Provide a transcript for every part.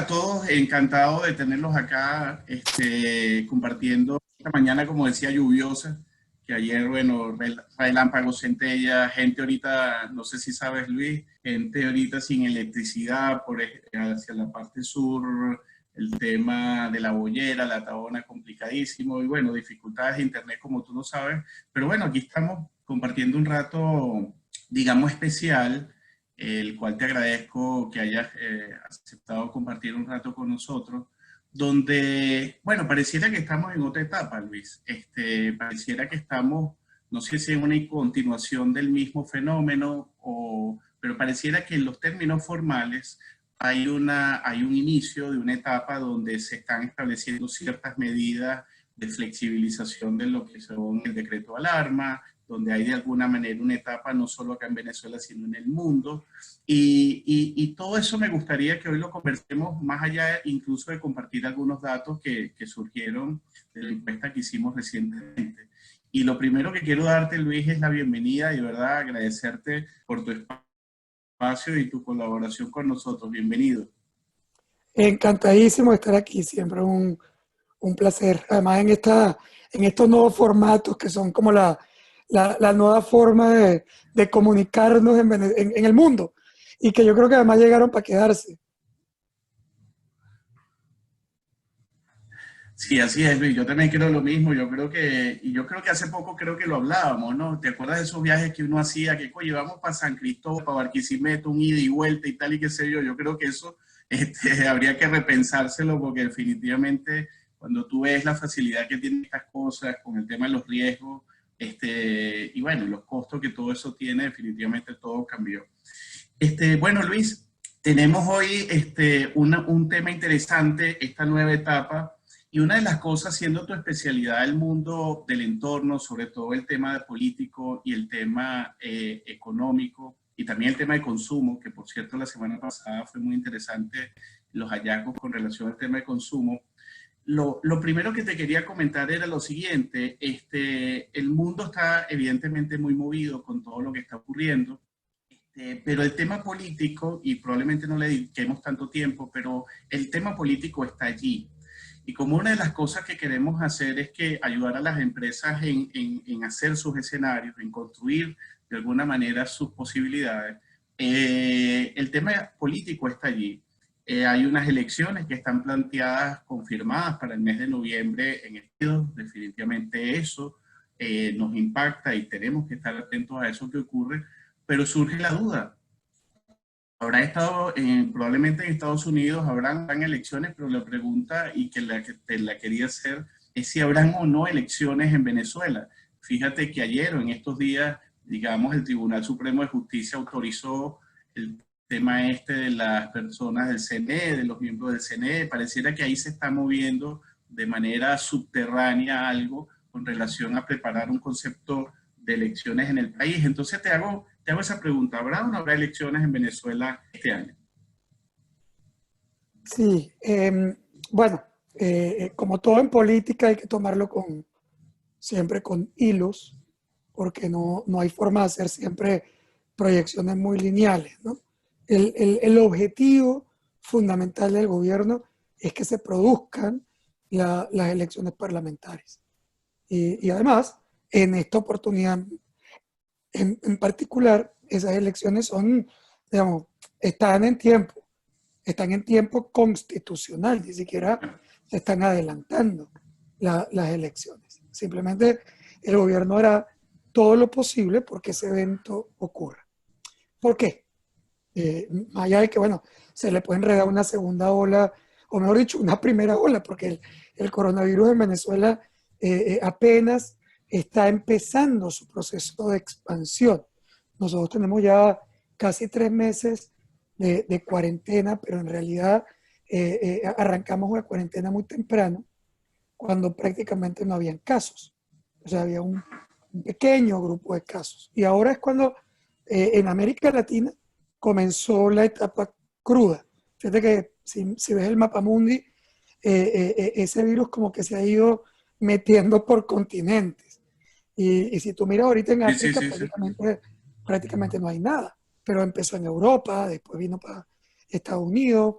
a todos, encantado de tenerlos acá compartiendo esta mañana, como decía, lluviosa, que ayer, bueno, relámpagos, centella, gente ahorita, no sé si sabes Luis, gente ahorita sin electricidad hacia la parte sur, el tema de la boyera, la tabona complicadísimo y bueno, dificultades de internet como tú lo sabes, pero bueno, aquí estamos compartiendo un rato, digamos, especial, el cual te agradezco que hayas aceptado compartir un rato con nosotros, donde, bueno, pareciera que estamos en otra etapa, Luis. Pareciera que estamos, no sé si en una continuación del mismo fenómeno, pero pareciera que en los términos formales hay un inicio de una etapa donde se están estableciendo ciertas medidas de flexibilización de lo que son el decreto de alarma, donde hay de alguna manera una etapa no solo acá en Venezuela, sino en el mundo. Y todo eso me gustaría que hoy lo conversemos más allá incluso de compartir algunos datos que surgieron de la encuesta que hicimos recientemente. Y lo primero que quiero darte, Luis, es la bienvenida y de verdad agradecerte por tu espacio y tu colaboración con nosotros. Bienvenido. Encantadísimo de estar aquí, siempre un placer. Además, en estos nuevos formatos que son como la nueva forma de comunicarnos en el mundo y que yo creo que además llegaron para quedarse. Sí, así es, Luis. Yo también creo lo mismo. Yo creo que hace poco creo que lo hablábamos, ¿no? ¿Te acuerdas de esos viajes que uno hacía? Que, oye, vamos para San Cristóbal, para Barquisimeto, un ida y vuelta y tal y qué sé yo. Yo creo que eso habría que repensárselo porque definitivamente cuando tú ves la facilidad que tienen estas cosas con el tema de los riesgos, y bueno, los costos que todo eso tiene, definitivamente todo cambió. Bueno, Luis, tenemos hoy un tema interesante, esta nueva etapa, y una de las cosas, siendo tu especialidad el mundo del entorno, sobre todo el tema político y el tema económico, y también el tema de consumo, que por cierto la semana pasada fue muy interesante los hallazgos con relación al tema de consumo. Lo primero que te quería comentar era lo siguiente, el mundo está evidentemente muy movido con todo lo que está ocurriendo, pero el tema político, y probablemente no le dediquemos tanto tiempo, pero el tema político está allí. Y como una de las cosas que queremos hacer es que ayudar a las empresas en hacer sus escenarios, en construir de alguna manera sus posibilidades, el tema político está allí. Hay unas elecciones que están planteadas, confirmadas para el mes de noviembre en Estados Unidos. Definitivamente eso nos impacta y tenemos que estar atentos a eso que ocurre, pero surge la duda. Habrá estado, probablemente en Estados Unidos habrán elecciones, pero la pregunta y que te la quería hacer es si habrán o no elecciones en Venezuela. Fíjate que ayer o en estos días, digamos, el Tribunal Supremo de Justicia autorizó el tema de las personas del CNE, de los miembros del CNE. Pareciera que ahí se está moviendo de manera subterránea algo con relación a preparar un concepto de elecciones en el país. Entonces te hago esa pregunta, ¿habrá o no habrá elecciones en Venezuela este año? Sí, bueno, como todo en política hay que tomarlo siempre con hilos, porque no hay forma de hacer siempre proyecciones muy lineales, ¿no? El objetivo fundamental del gobierno es que se produzcan las elecciones parlamentarias. Y además, en esta oportunidad en particular, esas elecciones son, digamos, están en tiempo constitucional, ni siquiera se están adelantando las elecciones. Simplemente el gobierno hará todo lo posible porque ese evento ocurra. ¿Por qué? Más allá de que, bueno, se le puede enredar una segunda ola, o mejor dicho, una primera ola, porque el coronavirus en Venezuela apenas está empezando su proceso de expansión. Nosotros tenemos ya casi 3 meses de cuarentena, pero en realidad arrancamos la cuarentena muy temprano, cuando prácticamente no habían casos. O sea, había un pequeño grupo de casos. Y ahora es cuando en América Latina comenzó la etapa cruda. Fíjate que si ves el mapa mundi, ese virus como que se ha ido metiendo por continentes. Y si tú miras ahorita en Sí, sí, África, sí, sí. prácticamente no hay nada. Pero empezó en Europa, después vino para Estados Unidos,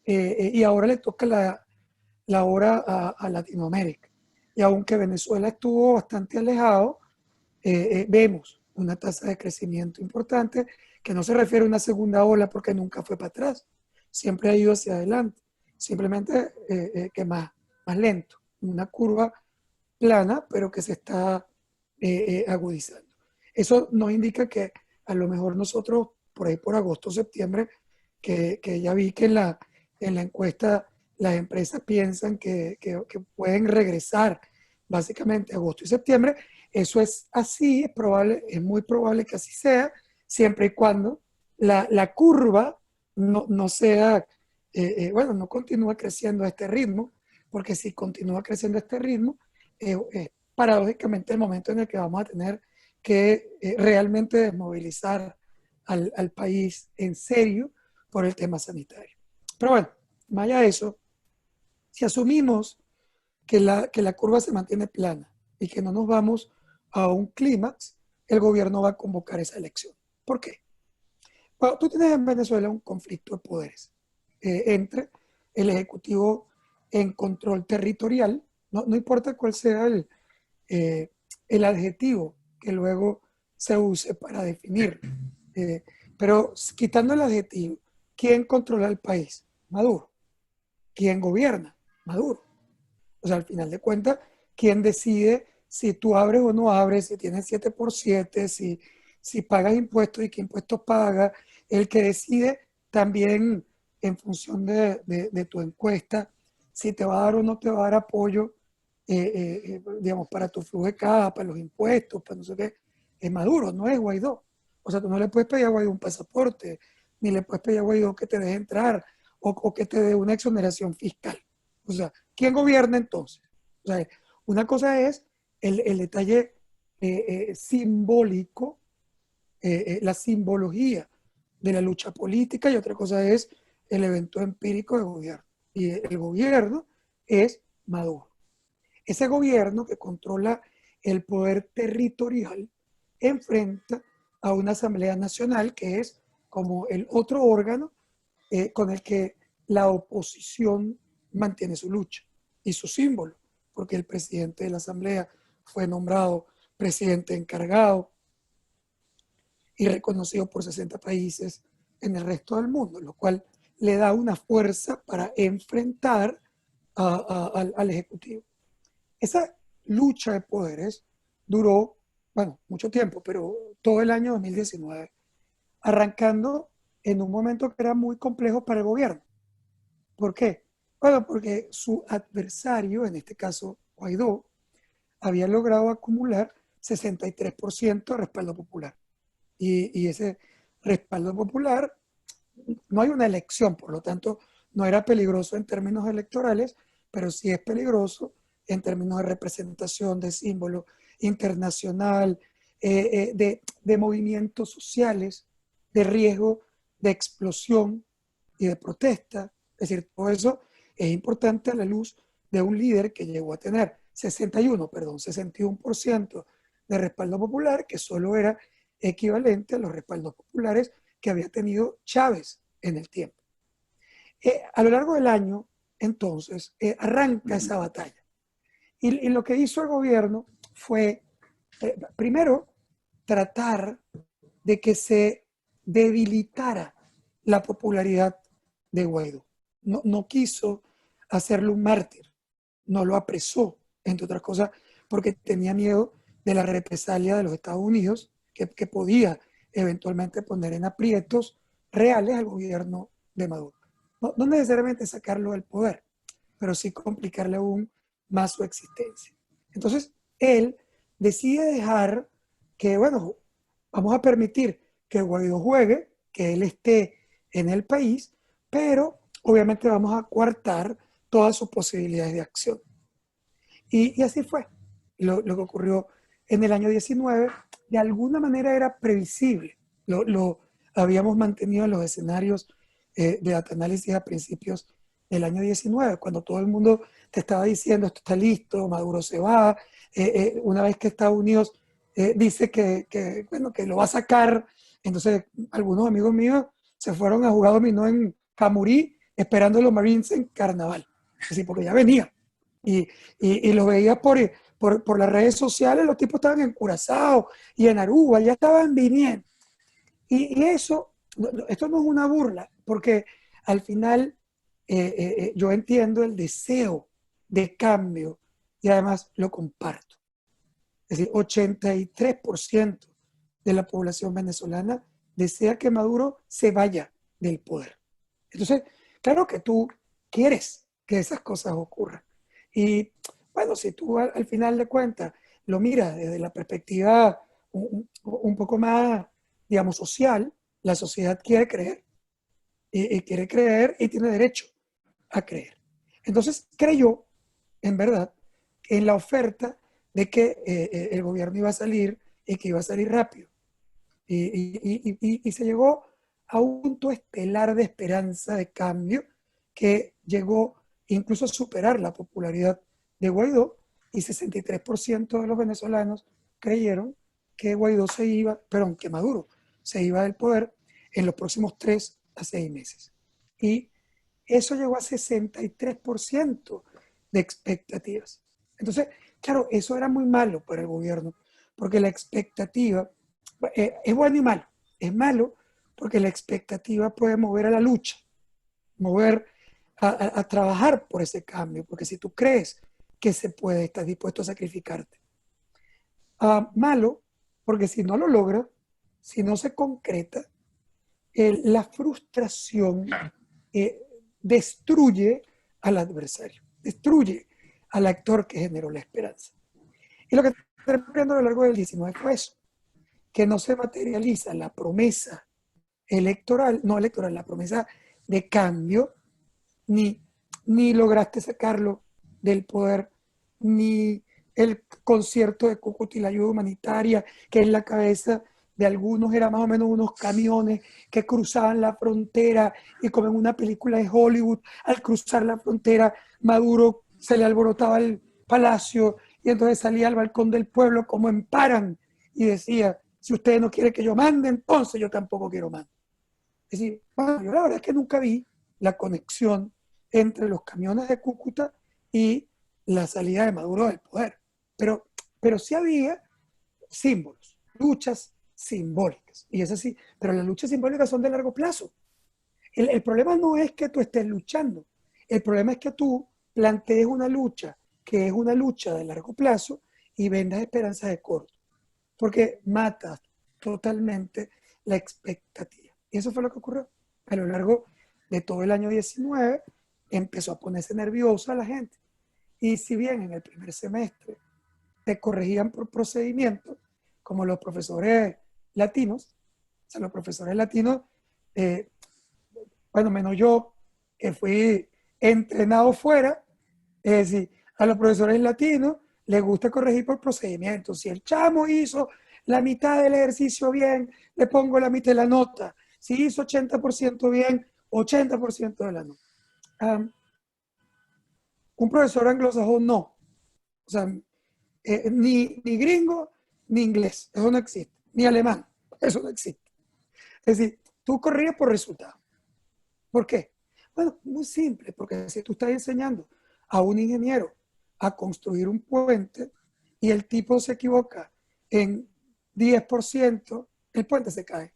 y ahora le toca la hora a Latinoamérica. Y aunque Venezuela estuvo bastante alejado, vemos una tasa de crecimiento importante que no se refiere a una segunda ola porque nunca fue para atrás, siempre ha ido hacia adelante, simplemente que más lento, una curva plana, pero que se está agudizando. Eso nos indica que a lo mejor nosotros, por ahí por agosto, septiembre, que ya vi que en la encuesta las empresas piensan que pueden regresar básicamente agosto y septiembre. Eso es así, es probable, es muy probable que así sea, siempre y cuando la curva no sea, bueno, no continúa creciendo a este ritmo, porque si continúa creciendo a este ritmo, paradójicamente el momento en el que vamos a tener que realmente desmovilizar al país en serio por el tema sanitario. Pero bueno, más allá de eso, si asumimos que la curva se mantiene plana y que no nos vamos a un clímax, el gobierno va a convocar esa elección. ¿Por qué? Bueno, tú tienes en Venezuela un conflicto de poderes entre el Ejecutivo en control territorial, no importa cuál sea el adjetivo que luego se use para definir, pero quitando el adjetivo, ¿quién controla el país? Maduro. ¿Quién gobierna? Maduro. O sea, al final de cuentas, ¿quién decide si tú abres o no abres, si tienes 7 por 7, si pagas impuestos y qué impuestos pagas? El que decide también en función de tu encuesta, si te va a dar o no te va a dar apoyo, digamos, para tu flujo de caja, para los impuestos, para no sé qué, es Maduro, no es Guaidó. O sea, tú no le puedes pedir a Guaidó un pasaporte, ni le puedes pedir a Guaidó que te deje entrar o que te dé una exoneración fiscal. O sea, ¿quién gobierna entonces? O sea, una cosa es el detalle simbólico, la simbología de la lucha política y otra cosa es el evento empírico de gobierno. Y el gobierno es Maduro. Ese gobierno que controla el poder territorial enfrenta a una Asamblea Nacional que es como el otro órgano con el que la oposición mantiene su lucha y su símbolo, porque el presidente de la Asamblea fue nombrado presidente encargado y reconocido por 60 países en el resto del mundo, lo cual le da una fuerza para enfrentar al Ejecutivo. Esa lucha de poderes duró, bueno, mucho tiempo, pero todo el año 2019, arrancando en un momento que era muy complejo para el gobierno. ¿Por qué? Bueno, porque su adversario, en este caso Guaidó, había logrado acumular 63% de respaldo popular. Y ese respaldo popular, no hay una elección, por lo tanto, no era peligroso en términos electorales, pero sí es peligroso en términos de representación, de símbolo internacional, de movimientos sociales, de riesgo de explosión y de protesta. Es decir, todo eso es importante a la luz de un líder que llegó a tener 61% de respaldo popular, que solo era equivalente a los respaldos populares que había tenido Chávez en el tiempo. A lo largo del año, entonces, arranca esa batalla. Y lo que hizo el gobierno fue, primero, tratar de que se debilitara la popularidad de Guaidó. No quiso hacerle un mártir, no lo apresó, entre otras cosas, porque tenía miedo de la represalia de los Estados Unidos, que podía eventualmente poner en aprietos reales al gobierno de Maduro. No necesariamente sacarlo del poder, pero sí complicarle aún más su existencia. Entonces, él decide dejar que, bueno, vamos a permitir que Guaidó juegue, que él esté en el país, pero obviamente vamos a coartar todas sus posibilidades de acción. Y así fue. Lo que ocurrió en el año 19, de alguna manera era previsible. Lo habíamos mantenido en los escenarios de data análisis a principios del año 19, cuando todo el mundo te estaba diciendo esto está listo, Maduro se va, una vez que Estados Unidos dice bueno, que lo va a sacar, entonces algunos amigos míos se fueron a jugar dominó en Camurí esperando a los Marines en carnaval. Es decir, porque ya venía. Y lo veía por las redes sociales, los tipos estaban en Curazao y en Aruba, ya estaban viniendo. Y eso, esto no es una burla, porque al final yo entiendo el deseo de cambio y además lo comparto. Es decir, 83% de la población venezolana desea que Maduro se vaya del poder. Entonces, claro que tú quieres que esas cosas ocurran. Y bueno, si tú al final de cuentas lo miras desde la perspectiva un poco más, digamos, social, la sociedad quiere creer y quiere creer y tiene derecho a creer. Entonces, creyó, en verdad, en la oferta de que el gobierno iba a salir y que iba a salir rápido. Y se llegó a un punto estelar de esperanza, de cambio, que llegó incluso a superar la popularidad de Guaidó, y 63% de los venezolanos creyeron que Guaidó se iba, perdón, que Maduro se iba del poder en los próximos 3 a 6 meses. Y eso llegó a 63% de expectativas. Entonces, claro, eso era muy malo para el gobierno, porque la expectativa es bueno y malo. Es malo porque la expectativa puede mover a la lucha, mover a trabajar por ese cambio, porque si tú crees que se puede, estás dispuesto a sacrificarte. Malo porque si no lo logra, si no se concreta, la frustración Claro. destruye al adversario, destruye al actor que generó la esperanza. Y lo que está ocurriendo a lo largo del 19 fue eso, que no se materializa la promesa electoral, no electoral, la promesa de cambio, ni, ni lograste sacarlo del poder, ni el concierto de Cúcuta y la ayuda humanitaria, que en la cabeza de algunos era más o menos unos camiones que cruzaban la frontera, y como en una película de Hollywood, al cruzar la frontera, Maduro se le alborotaba el palacio y entonces salía al balcón del pueblo como en Paran y decía, si ustedes no quieren que yo mande, entonces yo tampoco quiero mandar. Es decir, bueno, yo la verdad es que nunca vi la conexión entre los camiones de Cúcuta y la salida de Maduro del poder. Pero sí había símbolos, luchas simbólicas. Y es así, pero las luchas simbólicas son de largo plazo. El problema no es que tú estés luchando, el problema es que tú plantees una lucha que es una lucha de largo plazo y vendas esperanzas de corto, porque matas totalmente la expectativa. Y eso fue lo que ocurrió. A lo largo de todo el año 19 empezó a ponerse nerviosa la gente. Y si bien en el primer semestre te corregían por procedimiento, como los profesores latinos, o sea, los profesores latinos, eh, bueno, menos yo, que fui entrenado fuera, es decir, a los profesores latinos les gusta corregir por procedimiento. Si el chamo hizo la mitad del ejercicio bien, le pongo la mitad de la nota. Si hizo 80% bien, 80% de la nota. Un profesor anglosajón no. O sea, ni gringo, ni inglés. Eso no existe. Ni alemán. Eso no existe. Es decir, tú corrías por resultado. ¿Por qué? Bueno, muy simple, porque si tú estás enseñando a un ingeniero a construir un puente y el tipo se equivoca en 10%, el puente se cae.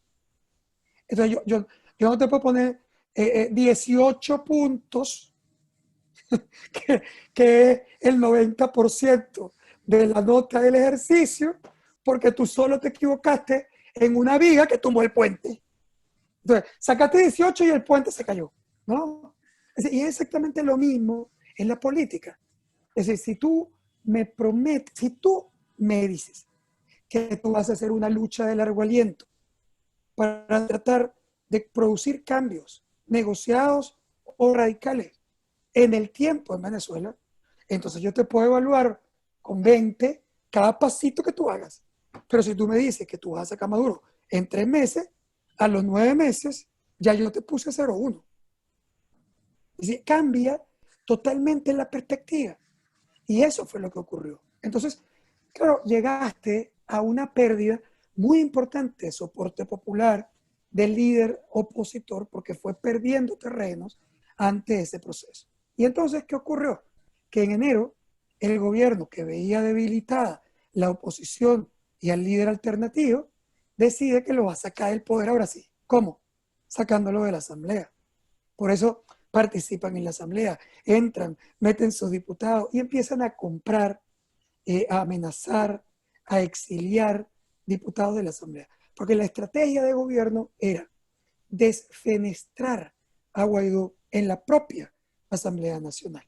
Entonces yo no te puedo poner 18 puntos, que, que es el 90% de la nota del ejercicio, porque tú solo te equivocaste en una viga que tumbó el puente. Entonces, sacaste 18 y el puente se cayó, ¿no? Y es exactamente lo mismo en la política. Es decir, si tú me prometes, si tú me dices que tú vas a hacer una lucha de largo aliento para tratar de producir cambios negociados o radicales en el tiempo en Venezuela, entonces yo te puedo evaluar con 20 cada pasito que tú hagas. Pero si tú me dices que tú vas a sacar Maduro en 3 meses, a los 9 meses ya yo te puse 0-1. Es decir, cambia totalmente la perspectiva. Y eso fue lo que ocurrió. Entonces, claro, llegaste a una pérdida muy importante de soporte popular del líder opositor, porque fue perdiendo terrenos ante ese proceso. Y entonces, ¿qué ocurrió? Que en enero el gobierno, que veía debilitada la oposición y al líder alternativo, decide que lo va a sacar del poder ahora sí. ¿Cómo? Sacándolo de la asamblea. Por eso participan en la asamblea, entran, meten sus diputados y empiezan a comprar, a amenazar, a exiliar diputados de la asamblea. Porque la estrategia de gobierno era desfenestrar a Guaidó en la propia Asamblea Nacional.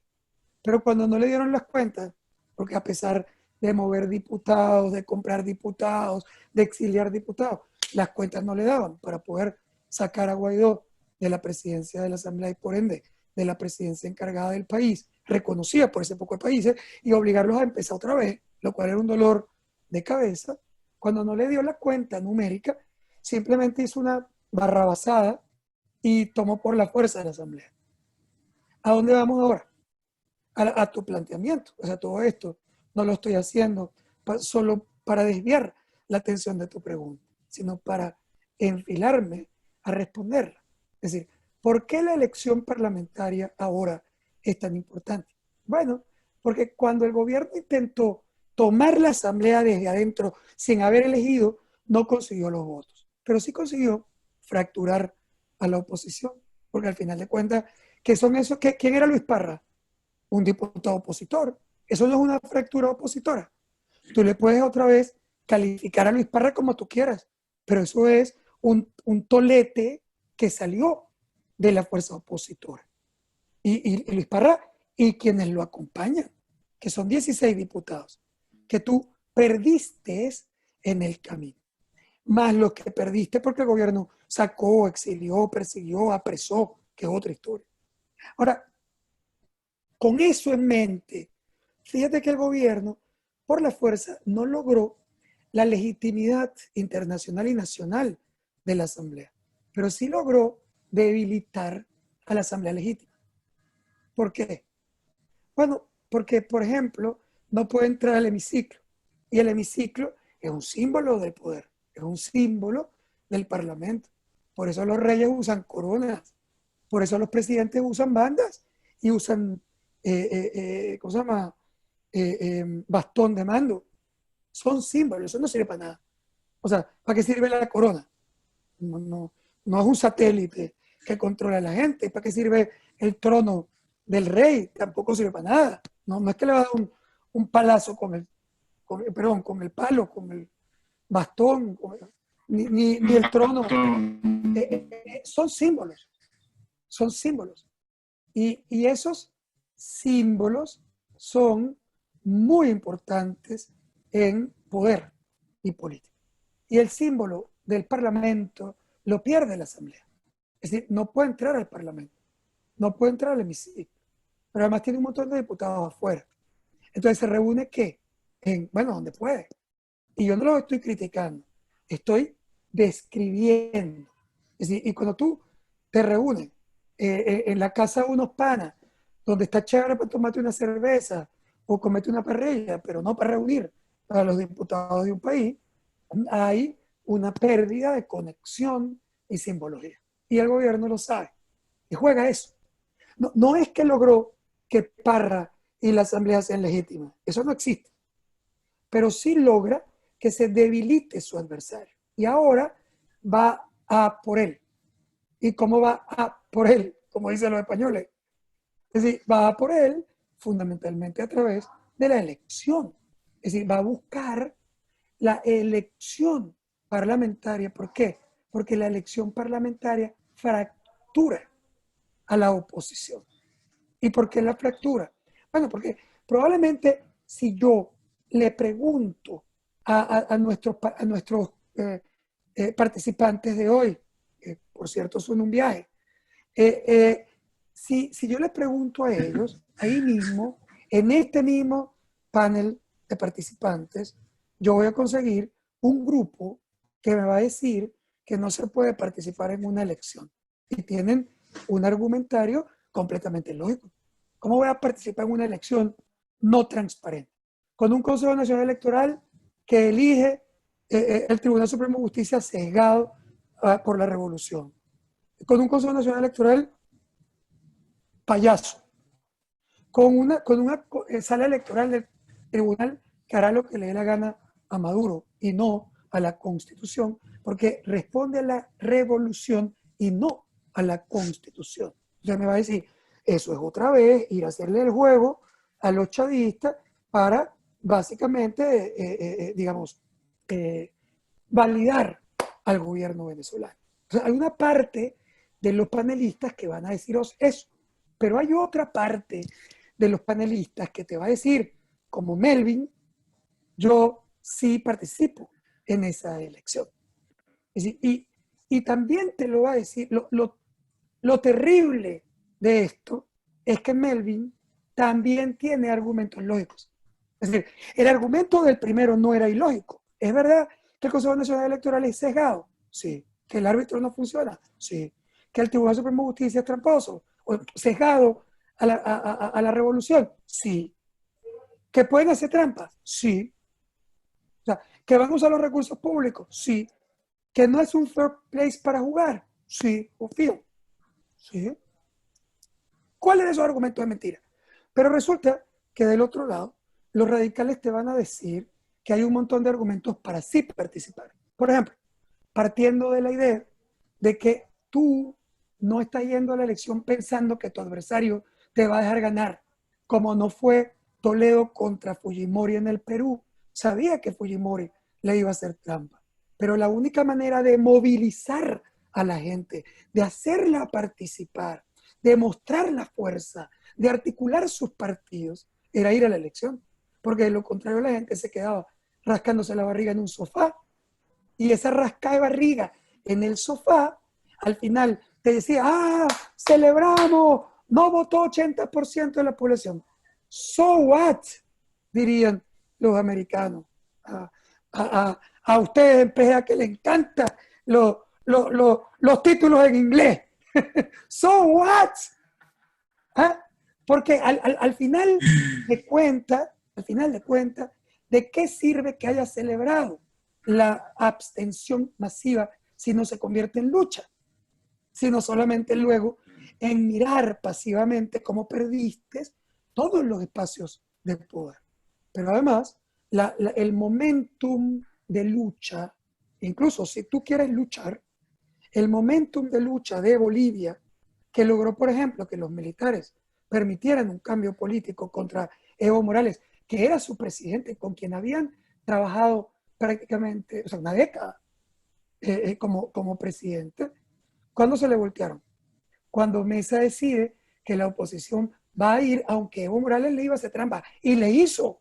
Pero cuando no le dieron las cuentas, porque a pesar de mover diputados, de comprar diputados, de exiliar diputados, las cuentas no le daban para poder sacar a Guaidó de la presidencia de la Asamblea y por ende de la presidencia encargada del país, reconocida por ese poco de países, y obligarlos a empezar otra vez, lo cual era un dolor de cabeza. Cuando no le dio la cuenta numérica, simplemente hizo una barrabasada y tomó por la fuerza de la Asamblea. ¿A dónde vamos ahora? A tu planteamiento. O sea, todo esto no lo estoy haciendo solo para desviar la atención de tu pregunta, sino para enfilarme a responderla. Es decir, ¿por qué la elección parlamentaria ahora es tan importante? Bueno, porque cuando el gobierno intentó tomar la asamblea desde adentro sin haber elegido, no consiguió los votos, pero sí consiguió fracturar a la oposición, porque al final de cuentas, ¿qué son esos? ¿Quién era Luis Parra? Un diputado opositor. Eso no es una fractura opositora. Tú le puedes otra vez calificar a Luis Parra como tú quieras, pero eso es un tolete que salió de la fuerza opositora. Y Luis Parra y quienes lo acompañan, que son 16 diputados, que tú perdiste en el camino, más los que perdiste porque el gobierno sacó, exilió, persiguió, apresó, que es otra historia. Ahora, con eso en mente, fíjate que el gobierno, por la fuerza, no logró la legitimidad internacional y nacional de la Asamblea, pero sí logró debilitar a la Asamblea Legítima. ¿Por qué? Bueno, porque, por ejemplo, no puede entrar al hemiciclo, y el hemiciclo es un símbolo del poder, es un símbolo del Parlamento. Por eso los reyes usan coronas, por eso los presidentes usan bandas y usan, ¿cómo se llama? Bastón de mando. Son símbolos, eso no sirve para nada. O sea, ¿para qué sirve la corona? No es un satélite que controla a la gente. ¿Para qué sirve el trono del rey? Tampoco sirve para nada. No es que le va a dar un palazo con el palo, con el bastón, ni el trono. Son símbolos, son símbolos. Y esos símbolos son muy importantes en poder y política. Y el símbolo del Parlamento lo pierde la Asamblea. Es decir, no puede entrar al Parlamento, no puede entrar al hemiciclo, pero además tiene un montón de diputados afuera. Entonces se reúne ¿qué? Bueno, donde puede. Y yo no lo estoy criticando, estoy describiendo. Es decir, y cuando tú te reúnes en la casa de unos panas, donde está chévere para tomarte una cerveza o comerte una parrilla, pero no para reunir a los diputados de un país, hay una pérdida de conexión y simbología. Y el gobierno lo sabe y juega eso. No es que logró que Parra y la asamblea sean legítimas, eso no existe, pero sí logra que se debilite su adversario. Y ahora va a por él. ¿Y cómo va a por él? Como dicen los españoles. Es decir, va a por él fundamentalmente a través de la elección. Es decir, va a buscar la elección parlamentaria. ¿Por qué? Porque la elección parlamentaria fractura a la oposición. ¿Y por qué la fractura? Bueno, porque probablemente si yo le pregunto a nuestros participantes de hoy, que por cierto son un viaje, si yo les pregunto a ellos, ahí mismo, en este mismo panel de participantes, yo voy a conseguir un grupo que me va a decir que no se puede participar en una elección. Y tienen un argumentario completamente lógico. ¿Cómo voy a participar en una elección no transparente? Con un Consejo Nacional Electoral que elige el Tribunal Supremo de Justicia sesgado por la revolución. Con un Consejo Nacional Electoral payaso, con una sala electoral del tribunal que hará lo que le dé la gana a Maduro y no a la Constitución, porque responde a la revolución y no a la Constitución. Entonces me va a decir, eso es otra vez ir a hacerle el juego a los chavistas para básicamente, validar al gobierno venezolano. O sea, hay una parte de los panelistas que van a deciros eso, pero hay otra parte de los panelistas que te va a decir, como Melvin, yo sí participo en esa elección. Es decir, y también te lo va a decir, lo terrible de esto es que Melvin también tiene argumentos lógicos. Es decir, el argumento del primero no era ilógico. ¿Es verdad que el Consejo Nacional Electoral es sesgado? Sí. ¿Que el árbitro no funciona? Sí. ¿Que el Tribunal Supremo de Justicia es tramposo o sesgado a la revolución? Sí. ¿Que pueden hacer trampas? Sí. O sea, ¿que van a usar los recursos públicos? Sí. ¿Que no es un fair place para jugar? Sí. ¿O field? Sí. ¿Cuál de esos argumentos es mentira? Pero resulta que del otro lado, los radicales te van a decir que hay un montón de argumentos para sí participar. Por ejemplo, partiendo de la idea de que tú no estás yendo a la elección pensando que tu adversario te va a dejar ganar, como no fue Toledo contra Fujimori en el Perú. Sabía que Fujimori le iba a hacer trampa, pero la única manera de movilizar a la gente, de hacerla participar, de mostrar la fuerza, de articular sus partidos, era ir a la elección. Porque de lo contrario la gente se quedaba rascándose la barriga en un sofá. Y esa rasca de barriga en el sofá, al final te decía, celebramos, no votó 80% de la población. So what, dirían los americanos. A ustedes en PGA que le encantan los títulos en inglés. So what? ¿Ah? Porque al final de cuentas, ¿de qué sirve que haya celebrado la abstención masiva si no se convierte en lucha? Sino solamente luego en mirar pasivamente cómo perdiste todos los espacios de poder. Pero además, el momentum de lucha, incluso si tú quieres luchar, el momentum de lucha de Bolivia, que logró, por ejemplo, que los militares permitieran un cambio político contra Evo Morales, que era su presidente, con quien habían trabajado prácticamente, o sea, una década como presidente. ¿Cuándo se le voltearon? Cuando Mesa decide que la oposición va a ir, aunque Evo Morales le iba a hacer trampa, y le hizo.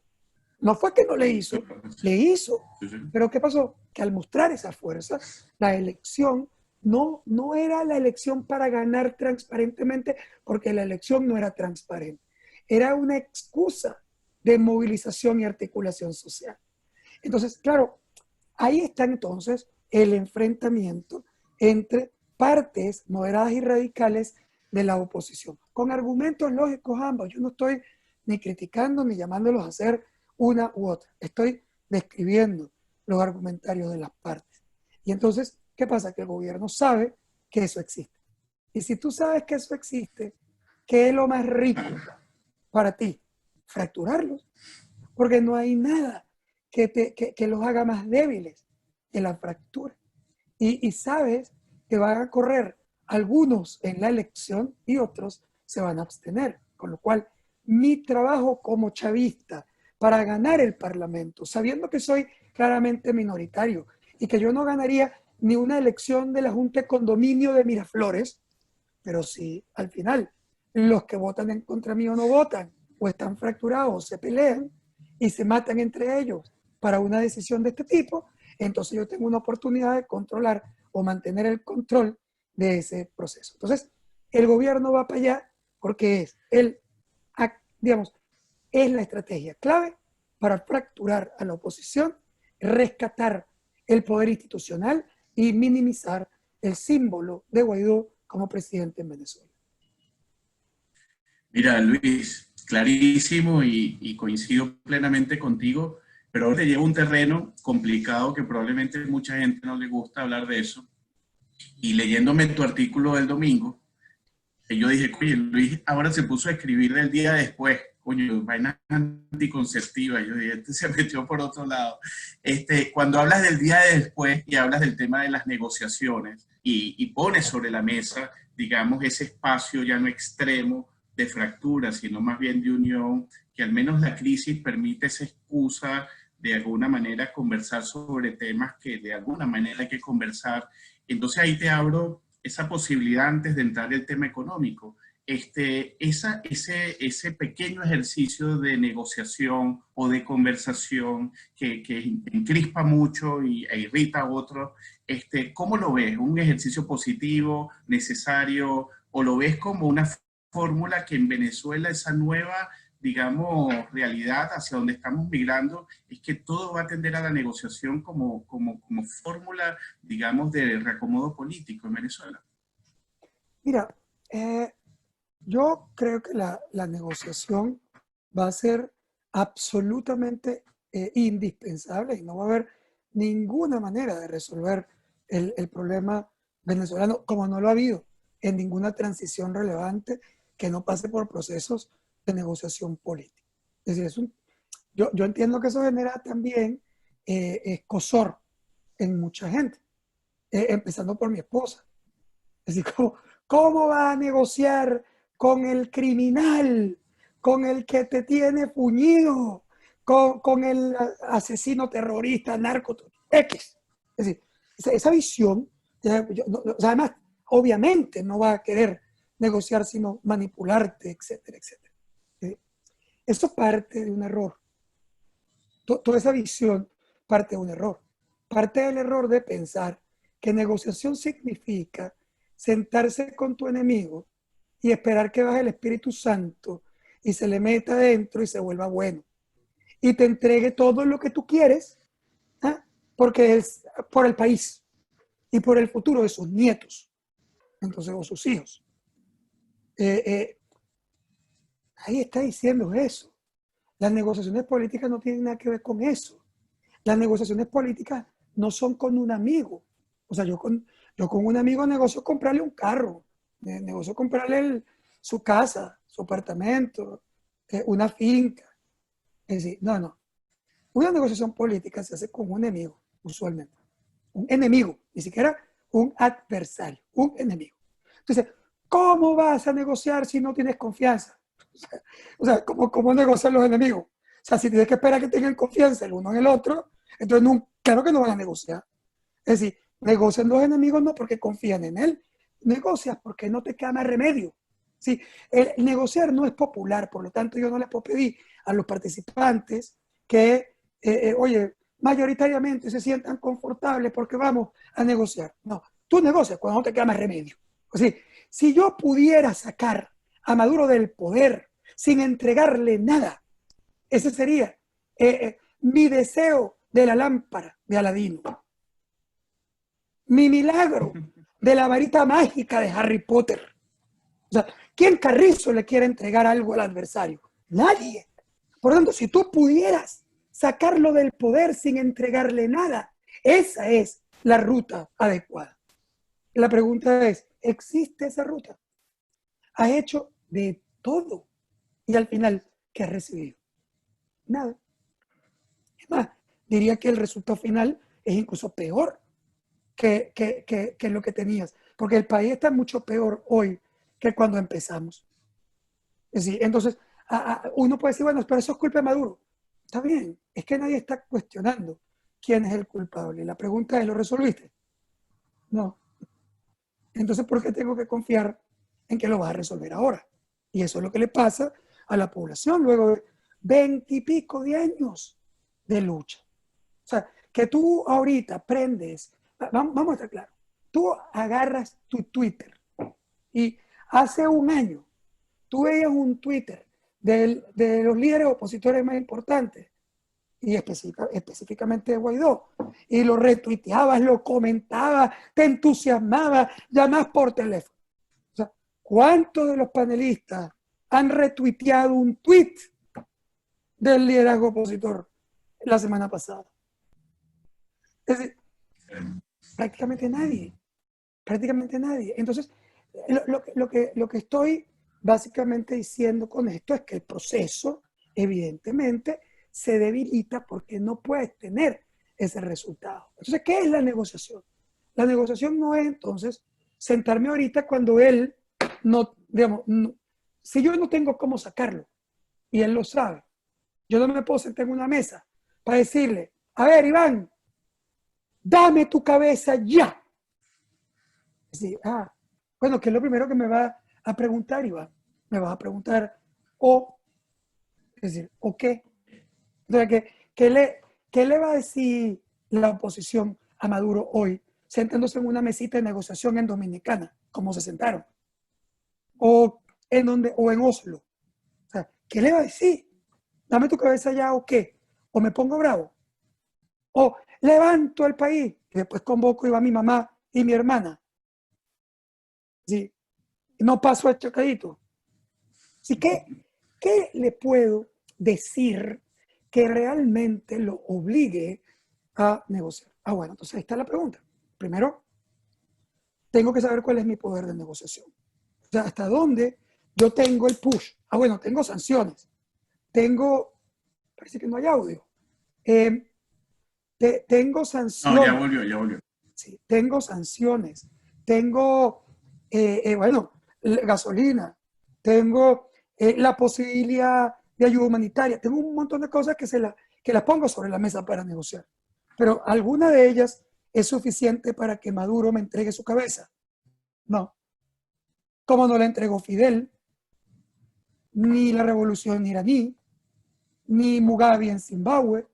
No fue que no le hizo, le hizo. Pero ¿qué pasó? Que al mostrar esa fuerza, la elección no era la elección para ganar transparentemente, porque la elección no era transparente. Era una excusa de movilización y articulación social. Entonces, claro, ahí está entonces el enfrentamiento entre partes moderadas y radicales de la oposición, con argumentos lógicos ambos. Yo no estoy ni criticando ni llamándolos a hacer una u otra. Estoy describiendo los argumentarios de las partes. Y entonces, ¿qué pasa? Que el gobierno sabe que eso existe. Y si tú sabes que eso existe, ¿qué es lo más rico para ti? Fracturarlos. Porque no hay nada que los haga más débiles que la fractura. Y sabes que van a correr algunos en la elección y otros se van a abstener. Con lo cual, mi trabajo como chavista para ganar el Parlamento, sabiendo que soy claramente minoritario y que yo no ganaría ni una elección de la Junta de Condominio de Miraflores, pero si al final los que votan en contra mío no votan, o están fracturados, o se pelean y se matan entre ellos para una decisión de este tipo, entonces yo tengo una oportunidad de controlar o mantener el control de ese proceso. Entonces, el gobierno va para allá porque es es la estrategia clave para fracturar a la oposición, rescatar el poder institucional y minimizar el símbolo de Guaidó como presidente en Venezuela. Mira, Luis, clarísimo y coincido plenamente contigo, pero ahora te llevo un terreno complicado que probablemente mucha gente no le gusta hablar de eso. Y leyéndome tu artículo del domingo, Y yo dije, oye, Luis ahora se puso a escribir del día después, coño, vainas anticonceptivas. Yo dije, este se metió por otro lado. Cuando hablas del día de después y hablas del tema de las negociaciones y pones sobre la mesa, digamos, ese espacio ya no extremo de fractura, sino más bien de unión, que al menos la crisis permite esa excusa de alguna manera conversar sobre temas que de alguna manera hay que conversar. Entonces ahí te abro esa posibilidad antes de entrar el tema económico. Ese pequeño ejercicio de negociación o de conversación que encrispa mucho e irrita a otros, ¿cómo lo ves? ¿Un ejercicio positivo, necesario, o lo ves como una fórmula que en Venezuela, esa nueva, digamos, realidad hacia donde estamos migrando, es que todo va a tender a la negociación como fórmula, digamos, de reacomodo político en Venezuela? Mira, eh, yo creo que la negociación va a ser absolutamente indispensable y no va a haber ninguna manera de resolver el problema venezolano, como no lo ha habido en ninguna transición relevante que no pase por procesos de negociación política. Es decir, yo entiendo que eso genera también escozor en mucha gente, empezando por mi esposa. Es decir, ¿cómo va a negociar con el criminal, con el que te tiene puñido, con el asesino terrorista, narco, X? Es decir, esa visión, o sea, además, obviamente no va a querer negociar, sino manipularte, etcétera, etcétera. Eso parte de un error. Toda esa visión parte de un error. Parte del error de pensar que negociación significa sentarse con tu enemigo y esperar que baje el Espíritu Santo y se le meta adentro y se vuelva bueno. Y te entregue todo lo que tú quieres, ¿eh? Porque es por el país y por el futuro de sus nietos, entonces, o sus hijos. Eh, eh, Ahí está diciendo eso. Las negociaciones políticas no tienen nada que ver con eso. Las negociaciones políticas no son con un amigo. O sea, yo con un amigo negocio comprarle un carro, negocio comprarle su casa, su apartamento, una finca. Es decir, no. Una negociación política se hace con un enemigo, usualmente. Un enemigo, ni siquiera un adversario, un enemigo. Entonces, ¿cómo vas a negociar si no tienes confianza? ¿Cómo negocian los enemigos? O sea, si tienes que esperar que tengan confianza el uno en el otro, entonces claro que no van a negociar. Es decir, negocian los enemigos no porque confían en él, negocias porque no te queda más remedio. Sí, el negociar no es popular, por lo tanto yo no les puedo pedir a los participantes que, oye, mayoritariamente se sientan confortables porque vamos a negociar. No, tú negocias cuando no te queda más remedio. O sea, si yo pudiera sacar a Maduro del poder sin entregarle nada, ese sería mi deseo de la lámpara de Aladino, mi milagro de la varita mágica de Harry Potter. O sea, ¿quién carrizo le quiere entregar algo al adversario? Nadie. Por lo tanto, si tú pudieras sacarlo del poder sin entregarle nada, esa es la ruta adecuada. La pregunta es, ¿existe esa ruta? Has hecho de todo y al final, ¿qué has recibido? Nada. Es más, diría que el resultado final es incluso peor que lo que tenías, porque el país está mucho peor hoy que cuando empezamos. Es decir, entonces, uno puede decir, bueno, pero eso es culpa de Maduro. Está bien, es que nadie está cuestionando quién es el culpable. La pregunta es, ¿lo resolviste? No. Entonces, ¿por qué tengo que confiar en que lo vas a resolver ahora? Y eso es lo que le pasa a la población luego de 20 y pico de años de lucha. O sea, que tú ahorita prendes, vamos a estar claros, tú agarras tu Twitter y hace un año tú veías un Twitter de los líderes opositores más importantes y específicamente de Guaidó, y lo retuiteabas, lo comentabas, te entusiasmabas, llamás por teléfono. O sea, ¿cuántos de los panelistas han retuiteado un tweet del liderazgo opositor la semana pasada? Es decir, prácticamente nadie. Prácticamente nadie. Entonces, Lo que estoy básicamente diciendo con esto es que el proceso, evidentemente, se debilita porque no puedes tener ese resultado. Entonces, ¿qué es la negociación? La negociación no es entonces sentarme ahorita cuando él no, digamos, no, si yo no tengo cómo sacarlo y él lo sabe, yo no me puedo sentar en una mesa para decirle, a ver, Iván, dame tu cabeza ya. Es decir, bueno, ¿qué es lo primero que me va a preguntar, Iván? Me vas a preguntar, es decir, ¿o qué? Entonces, ¿qué le va a decir la oposición a Maduro hoy, sentándose en una mesita de negociación en Dominicana, como se sentaron? O en Oslo. O sea, ¿qué le va a decir? Dame tu cabeza ya o qué. O me pongo bravo. O levanto al país. Y después convoco y va mi mamá y mi hermana. ¿Sí? No paso a chocadito. Así que, ¿qué le puedo decir que realmente lo obligue a negociar? Bueno, entonces ahí está la pregunta. Primero, tengo que saber cuál es mi poder de negociación. O sea, hasta dónde yo tengo el push. Bueno, tengo sanciones. Parece que no hay audio. Tengo No, ya sanciones. volvió, ya volvió. Sí, tengo sanciones. Tengo, bueno, gasolina. Tengo la posibilidad de ayuda humanitaria. Tengo un montón de cosas que las pongo sobre la mesa para negociar. Pero alguna de ellas es suficiente para que Maduro me entregue su cabeza. No. Como no la entregó Fidel, ni la revolución iraní, ni Mugabe en Zimbabue,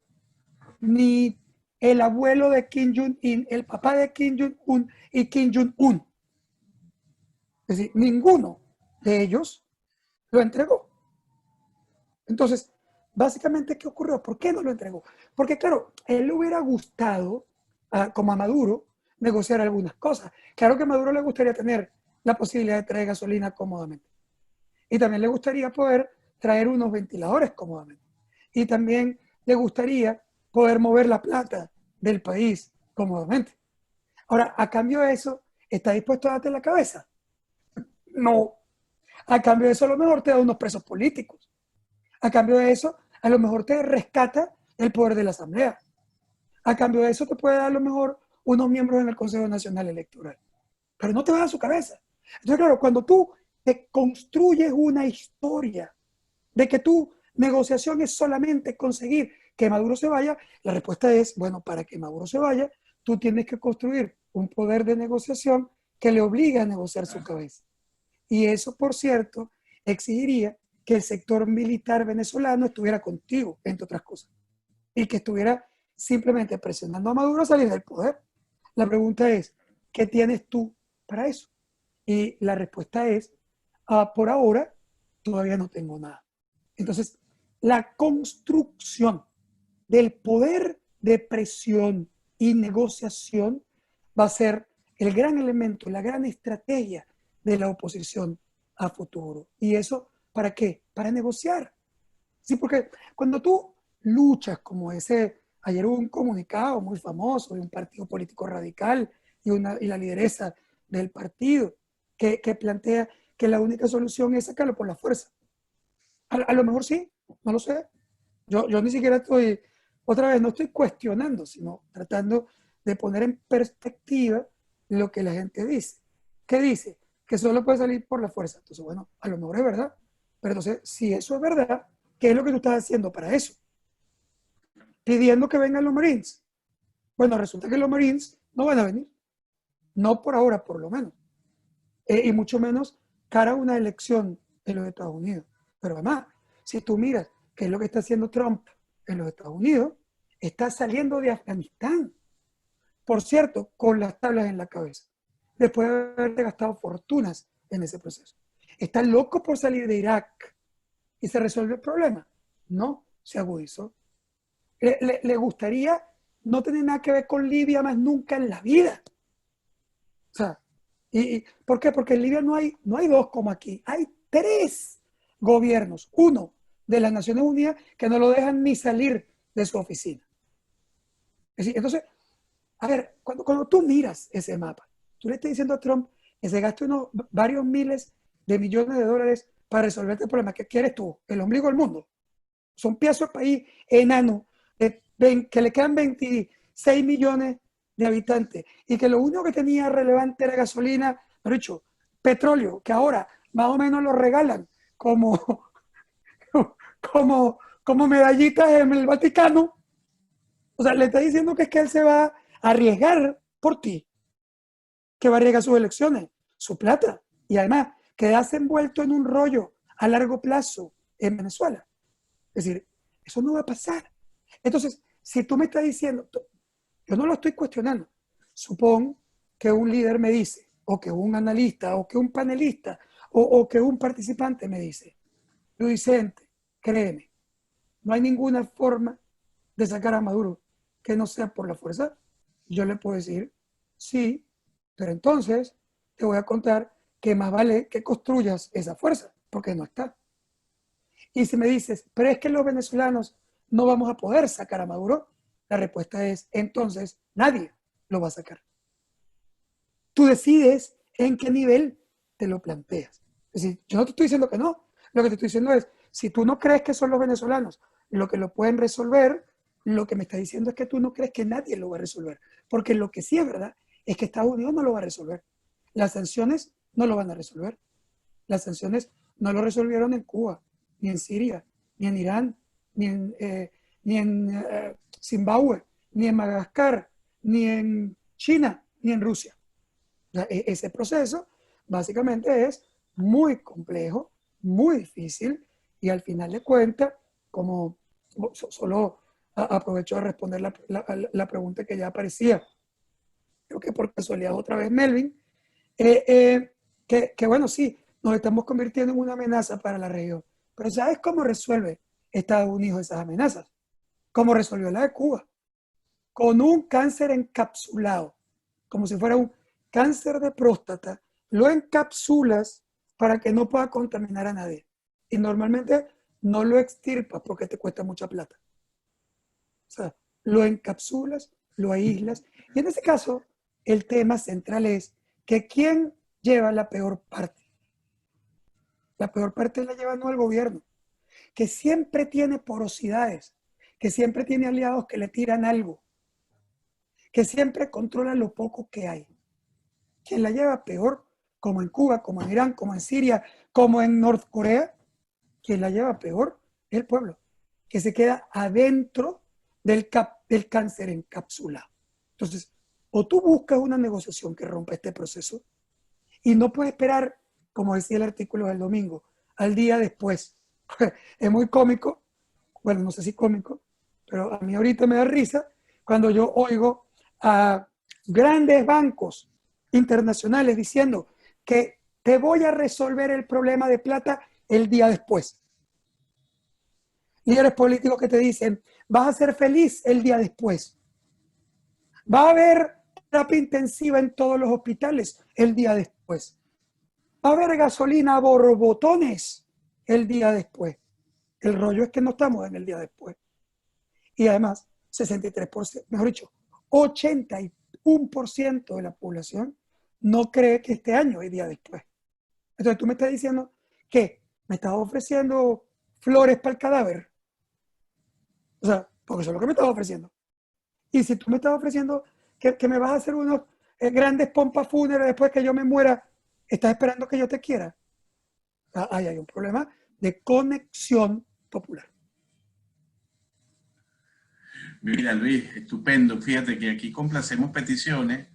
ni el abuelo de Kim Jong-un, el papá de Kim Jong-un y Kim Jong-un. Es decir, ninguno de ellos lo entregó. Entonces, básicamente, ¿qué ocurrió? ¿Por qué no lo entregó? Porque, claro, a él le hubiera gustado, como a Maduro, negociar algunas cosas. Claro que a Maduro le gustaría tener la posibilidad de traer gasolina cómodamente. Y también le gustaría poder traer unos ventiladores cómodamente. Y también le gustaría poder mover la plata del país cómodamente. Ahora, a cambio de eso, ¿está dispuesto a darte la cabeza? No. A cambio de eso, a lo mejor te da unos presos políticos. A cambio de eso, a lo mejor te rescata el poder de la Asamblea. A cambio de eso, te puede dar a lo mejor unos miembros en el Consejo Nacional Electoral. Pero no te va a dar su cabeza. Entonces, claro, cuando tú te construyes una historia de que tu negociación es solamente conseguir que Maduro se vaya, la respuesta es, bueno, para que Maduro se vaya, tú tienes que construir un poder de negociación que le obligue a negociar su cabeza. Y eso, por cierto, exigiría que el sector militar venezolano estuviera contigo, entre otras cosas, y que estuviera simplemente presionando a Maduro a salir del poder. La pregunta es, ¿qué tienes tú para eso? Y la respuesta es, por ahora, todavía no tengo nada. Entonces, la construcción del poder de presión y negociación va a ser el gran elemento, la gran estrategia de la oposición a futuro. ¿Y eso para qué? Para negociar. Sí, porque cuando tú luchas como ayer hubo un comunicado muy famoso de un partido político radical y la lideresa del partido que plantea que la única solución es sacarlo por la fuerza. A lo mejor sí, no lo sé. Yo ni siquiera otra vez, no estoy cuestionando, sino tratando de poner en perspectiva lo que la gente dice. ¿Qué dice? Que solo puede salir por la fuerza. Entonces, bueno, a lo mejor es verdad. Pero entonces, si eso es verdad, ¿qué es lo que tú estás haciendo para eso? Pidiendo que vengan los Marines. Bueno, resulta que los Marines no van a venir. No por ahora, por lo menos. Y mucho menos cara a una elección en los Estados Unidos. Pero además, si tú miras qué es lo que está haciendo Trump en los Estados Unidos, está saliendo de Afganistán. Por cierto, con las tablas en la cabeza. Después de haber gastado fortunas en ese proceso. Está loco por salir de Irak y se resuelve el problema. No, se agudizó. Le gustaría no tener nada que ver con Libia más nunca en la vida. O sea, ¿por qué? Porque en Libia no hay dos como aquí, hay tres gobiernos. Uno de las Naciones Unidas que no lo dejan ni salir de su oficina. Es decir, entonces, a ver, cuando tú miras ese mapa, tú le estás diciendo a Trump que se gaste varios miles de millones de dólares para resolver este problema. ¿Qué quieres tú? El ombligo del mundo. Son piezas de país enano, que le quedan 26 millones de habitantes y que lo único que tenía relevante era gasolina, pero dicho, petróleo, que ahora más o menos lo regalan como, como medallitas en el Vaticano. O sea, le está diciendo que es que él se va a arriesgar por ti, que va a arriesgar sus elecciones, su plata, y además quedarse envuelto en un rollo a largo plazo en Venezuela. Es decir, eso no va a pasar. Entonces, si tú me estás diciendo, yo no lo estoy cuestionando, supón que un líder me dice, o que un analista, o que un panelista, o que un participante me dice, Luis Vicente, créeme, no hay ninguna forma de sacar a Maduro que no sea por la fuerza. Yo le puedo decir, sí, pero entonces te voy a contar que más vale que construyas esa fuerza, porque no está. Y si me dices, pero es que los venezolanos no vamos a poder sacar a Maduro, la respuesta es, entonces nadie lo va a sacar. Tú decides en qué nivel te lo planteas. Es decir, yo no te estoy diciendo que no. Lo que te estoy diciendo es, si tú no crees que son los venezolanos lo que lo pueden resolver, lo que me está diciendo es que tú no crees que nadie lo va a resolver. Porque lo que sí es verdad es que Estados Unidos no lo va a resolver. Las sanciones no lo van a resolver. Las sanciones no lo resolvieron en Cuba, ni en Siria, ni en Irán, ni en Zimbabue, ni en Madagascar, ni en China, ni en Rusia. O sea, ese proceso básicamente es muy complejo, muy difícil y al final de cuentas, como solo aprovecho de responder la pregunta que ya aparecía, creo que por casualidad otra vez Melvin, que bueno, sí, nos estamos convirtiendo en una amenaza para la región, pero ¿sabes cómo resuelve Estados Unidos esas amenazas? ¿Cómo resolvió la de Cuba? Con un cáncer encapsulado, como si fuera un cáncer de próstata, lo encapsulas para que no pueda contaminar a nadie. Y normalmente no lo extirpas porque te cuesta mucha plata. O sea, lo encapsulas, lo aíslas. Y en este caso, el tema central es que ¿quién lleva la peor parte? La peor parte la lleva no el gobierno, que siempre tiene porosidades, que siempre tiene aliados que le tiran algo, que siempre controla lo poco que hay. Quien la lleva peor, como en Cuba, como en Irán, como en Siria, como en Norcorea, quien la lleva peor es el pueblo, que se queda adentro del cáncer encapsulado. Entonces, o tú buscas una negociación que rompa este proceso y no puedes esperar, como decía el artículo del domingo, al día después. Es muy cómico, bueno, no sé si cómico, pero a mí ahorita me da risa cuando yo oigo a grandes bancos internacionales diciendo que te voy a resolver el problema de plata el día después. Líderes políticos que te dicen, vas a ser feliz el día después. Va a haber terapia intensiva en todos los hospitales el día después. Va a haber gasolina a borbotones el día después. El rollo es que no estamos en el día después. Y además, 63%, mejor dicho, 81% de la población no cree que este año hay día después. Entonces tú me estás diciendo que me estás ofreciendo flores para el cadáver. O sea, porque eso es lo que me estás ofreciendo. Y si tú me estás ofreciendo que me vas a hacer unos grandes pompas fúnebres después que yo me muera, ¿estás esperando que yo te quiera? Ahí hay un problema de conexión popular. Mira, Luis, estupendo. Fíjate que aquí complacemos peticiones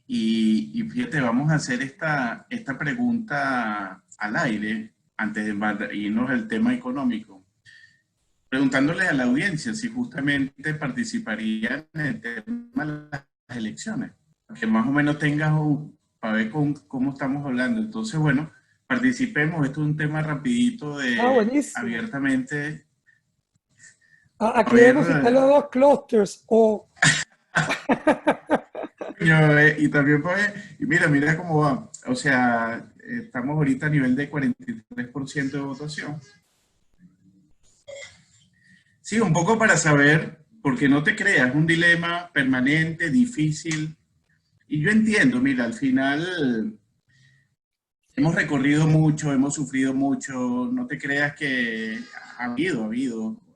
y fíjate, vamos a hacer esta pregunta al aire antes de irnos al tema económico. Preguntándole a la audiencia si justamente participarían en el tema de las elecciones, que más o menos tengas para ver cómo estamos hablando. Entonces, bueno, participemos. Esto es un tema rapidito Buenísimo. abiertamente. A Aquí ver, debemos citar los dos clusters o... y también pues, y mira cómo va. O sea, estamos ahorita a nivel de 43% de votación. Sí, un poco para saber, porque no te creas, es un dilema permanente, difícil. Y yo entiendo, mira, al final hemos recorrido mucho, hemos sufrido mucho, no te creas que ha habido,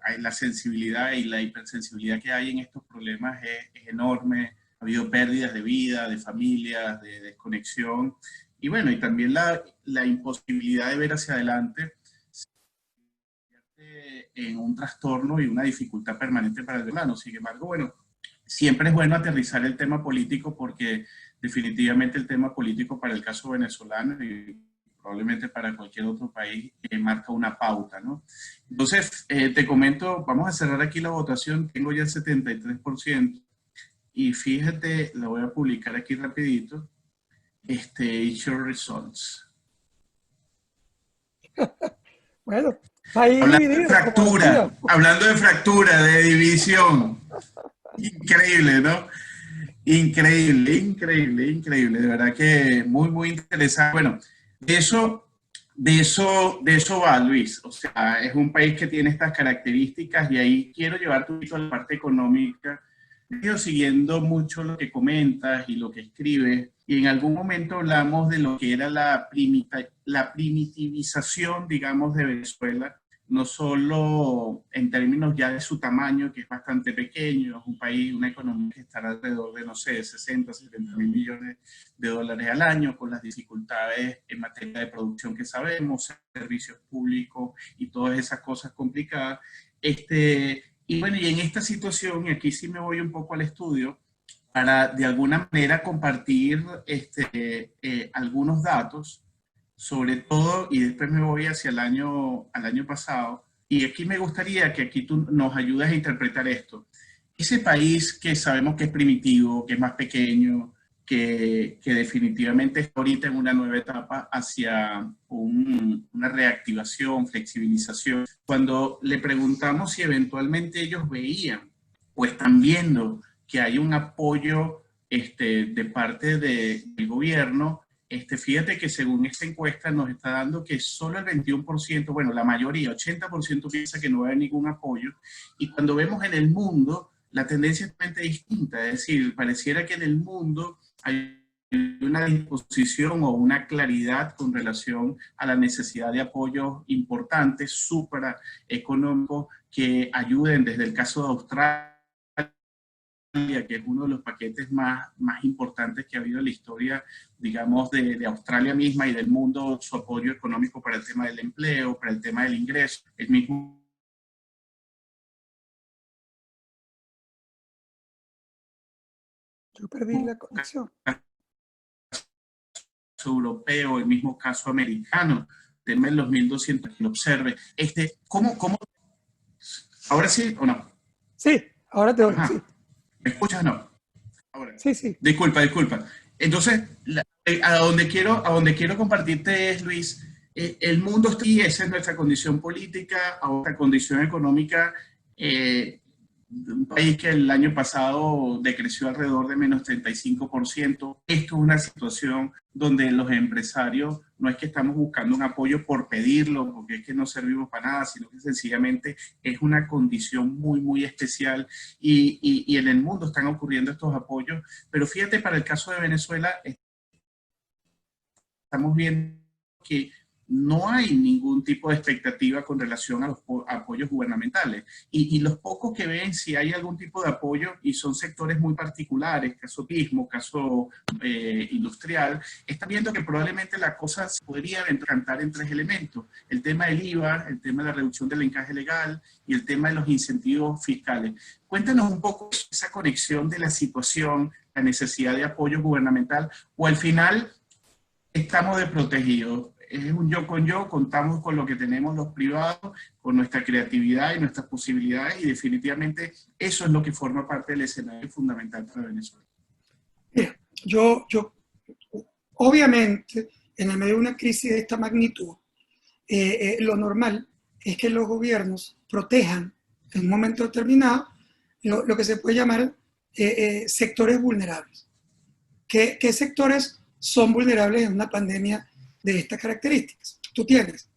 hay la sensibilidad y la hipersensibilidad que hay en estos problemas es enorme, ha habido pérdidas de vida, de familias, de desconexión, y bueno, y también la imposibilidad de ver hacia adelante en un trastorno y una dificultad permanente para el venezolano. Sin embargo, bueno, siempre es bueno aterrizar el tema político porque definitivamente el tema político para el caso venezolano y probablemente para cualquier otro país marca una pauta, ¿no? Entonces, te comento, vamos a cerrar aquí la votación, tengo ya el 73% y fíjate, la voy a publicar aquí rapidito, show results. Bueno, país dividido, como decía. Hablando de fractura, de división. Increíble, ¿no? Increíble, increíble, increíble. De verdad que muy, muy interesante. Bueno, de eso va, Luis. O sea, es un país que tiene estas características y ahí quiero llevarte un poquito a la parte económica. He ido siguiendo mucho lo que comentas y lo que escribes y en algún momento hablamos de lo que era la primitivización, digamos, de Venezuela, no solo en términos ya de su tamaño, que es bastante pequeño, es un país, una economía que estará alrededor de, no sé, 60, 70 mil millones de dólares al año, con las dificultades en materia de producción que sabemos, servicios públicos y todas esas cosas complicadas. Y bueno, y en esta situación, y aquí sí me voy un poco al estudio, para de alguna manera compartir algunos datos, sobre todo, y después me voy hacia al año pasado, y aquí me gustaría que aquí tú nos ayudes a interpretar esto. Ese país que sabemos que es primitivo, que es más pequeño, que definitivamente está ahorita en una nueva etapa hacia una reactivación, flexibilización. Cuando le preguntamos si eventualmente ellos veían o están viendo que hay un apoyo de parte del gobierno, fíjate que según esta encuesta nos está dando que solo el 21%, bueno, la mayoría, 80% piensa que no va a haber ningún apoyo. Y cuando vemos en el mundo, la tendencia es totalmente distinta. Es decir, pareciera que en el mundo hay una disposición o una claridad con relación a la necesidad de apoyos importantes, supra económicos, que ayuden desde el caso de Australia, que es uno de los paquetes más importantes que ha habido en la historia, digamos, de Australia misma y del mundo, su apoyo económico para el tema del empleo, para el tema del ingreso, el mismo Yo perdí la conexión. caso europeo, el mismo caso americano, tema de los 1.200 que lo observe. ¿Cómo? ¿Ahora sí o no? Sí, ahora te oigo, sí. ¿Me escuchas o no? Ahora. Sí, sí. Disculpa. Entonces, a donde quiero compartirte es, Luis, el mundo está aquí, esa es nuestra condición política, nuestra condición económica, un país que el año pasado decreció alrededor de menos 35%. Esto es una situación donde los empresarios no es que estamos buscando un apoyo por pedirlo, porque es que no servimos para nada, sino que sencillamente es una condición muy, muy especial y en el mundo están ocurriendo estos apoyos. Pero fíjate, para el caso de Venezuela, estamos viendo que no hay ningún tipo de expectativa con relación a los apoyos gubernamentales. Y los pocos que ven si hay algún tipo de apoyo, y son sectores muy particulares, caso turismo, caso industrial, están viendo que probablemente la cosa se podría cantar en tres elementos. El tema del IVA, el tema de la reducción del encaje legal y el tema de los incentivos fiscales. Cuéntanos un poco esa conexión de la situación, la necesidad de apoyo gubernamental, o al final estamos desprotegidos. Es un yo con yo, contamos con lo que tenemos los privados, con nuestra creatividad y nuestras posibilidades, y definitivamente eso es lo que forma parte del escenario fundamental para Venezuela. Mira, obviamente, en el medio de una crisis de esta magnitud, lo normal es que los gobiernos protejan en un momento determinado lo que se puede llamar sectores vulnerables. ¿Qué sectores son vulnerables en una pandemia de estas características? Tú tienes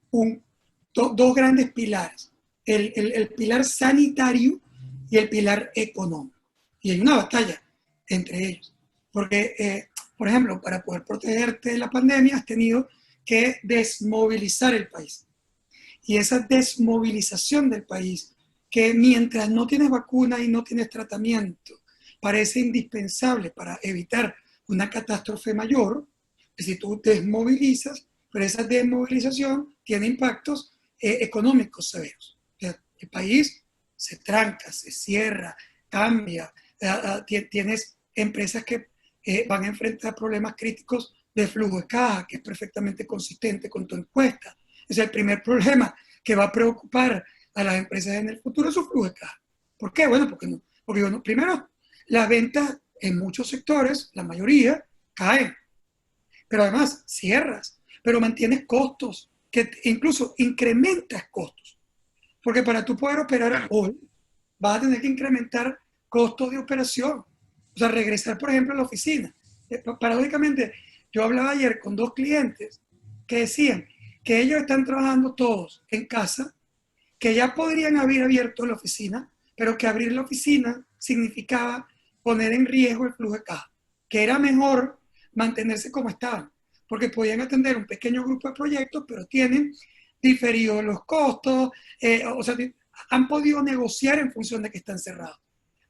dos grandes pilares, el pilar sanitario y el pilar económico. Y hay una batalla entre ellos. Porque, por ejemplo, para poder protegerte de la pandemia has tenido que desmovilizar el país. Y esa desmovilización del país, que mientras no tienes vacuna y no tienes tratamiento, parece indispensable para evitar una catástrofe mayor, si tú desmovilizas, pero esa desmovilización tiene impactos económicos severos. O sea, el país se tranca, se cierra, cambia, tienes empresas que van a enfrentar problemas críticos de flujo de caja, que es perfectamente consistente con tu encuesta. Es el primer problema que va a preocupar a las empresas en el futuro, es su flujo de caja. ¿Por qué? Bueno, porque bueno, primero, las ventas en muchos sectores, la mayoría, caen, pero además cierras, pero mantienes costos, que incluso incrementas costos, porque para tú poder operar hoy, vas a tener que incrementar costos de operación, o sea, regresar, por ejemplo, a la oficina. Paradójicamente, yo hablaba ayer con dos clientes que decían que ellos están trabajando todos en casa, que ya podrían haber abierto la oficina, pero que abrir la oficina significaba poner en riesgo el flujo de caja, que era mejor mantenerse como estaban, porque podían atender un pequeño grupo de proyectos, pero tienen diferidos los costos, o sea, han podido negociar en función de que están cerrados.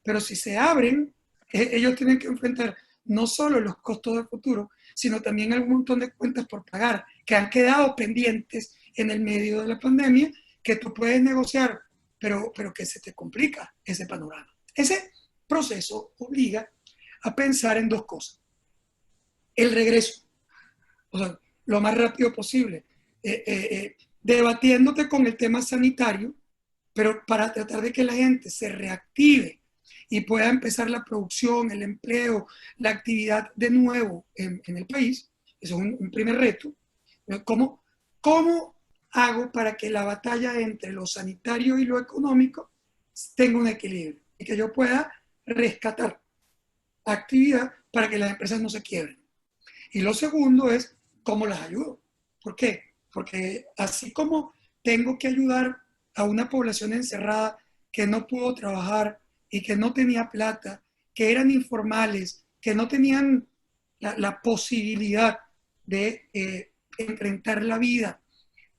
Pero si se abren, ellos tienen que enfrentar no solo los costos del futuro, sino también un montón de cuentas por pagar que han quedado pendientes en el medio de la pandemia, que tú puedes negociar, pero que se te complica ese panorama. Ese proceso obliga a pensar en dos cosas. El regreso, o sea, lo más rápido posible, debatiéndote con el tema sanitario, pero para tratar de que la gente se reactive y pueda empezar la producción, el empleo, la actividad de nuevo en el país. Eso es un primer reto. ¿Cómo hago para que la batalla entre lo sanitario y lo económico tenga un equilibrio y que yo pueda rescatar actividad para que las empresas no se quiebren? Y lo segundo es cómo las ayudo. ¿Por qué? Porque así como tengo que ayudar a una población encerrada que no pudo trabajar y que no tenía plata, que eran informales, que no tenían la posibilidad de enfrentar la vida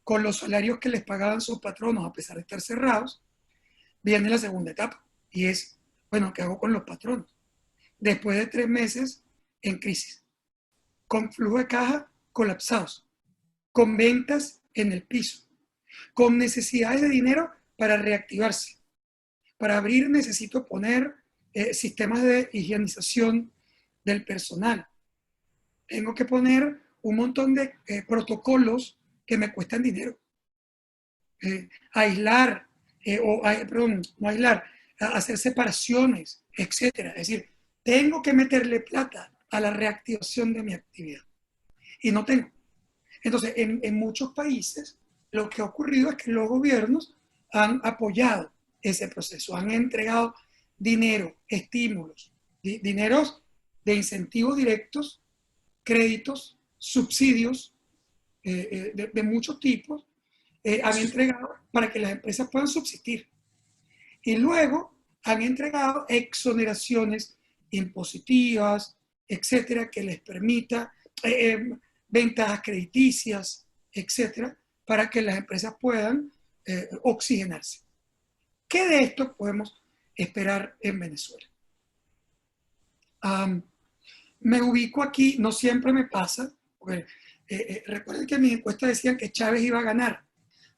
con los salarios que les pagaban sus patronos a pesar de estar cerrados, viene la segunda etapa y es, bueno, ¿qué hago con los patronos? Después de 3 meses en crisis, con flujo de caja colapsados, con ventas en el piso, con necesidades de dinero para reactivarse. Para abrir necesito poner sistemas de higienización del personal. Tengo que poner un montón de protocolos que me cuestan dinero. Aislar, perdón, no aislar, hacer separaciones, etcétera. Es decir, tengo que meterle plata a la reactivación de mi actividad. Y no tengo. Entonces, en muchos países, lo que ha ocurrido es que los gobiernos han apoyado ese proceso, han entregado dinero, estímulos, dineros de incentivos directos, créditos, subsidios de muchos tipos, han entregado para que las empresas puedan subsistir. Y luego han entregado exoneraciones impositivas, etcétera, que les permita ventajas crediticias, etcétera, para que las empresas puedan oxigenarse. ¿Qué de esto podemos esperar en Venezuela? Me ubico aquí, no siempre me pasa, porque recuerden que mis encuestas decían que Chávez iba a ganar,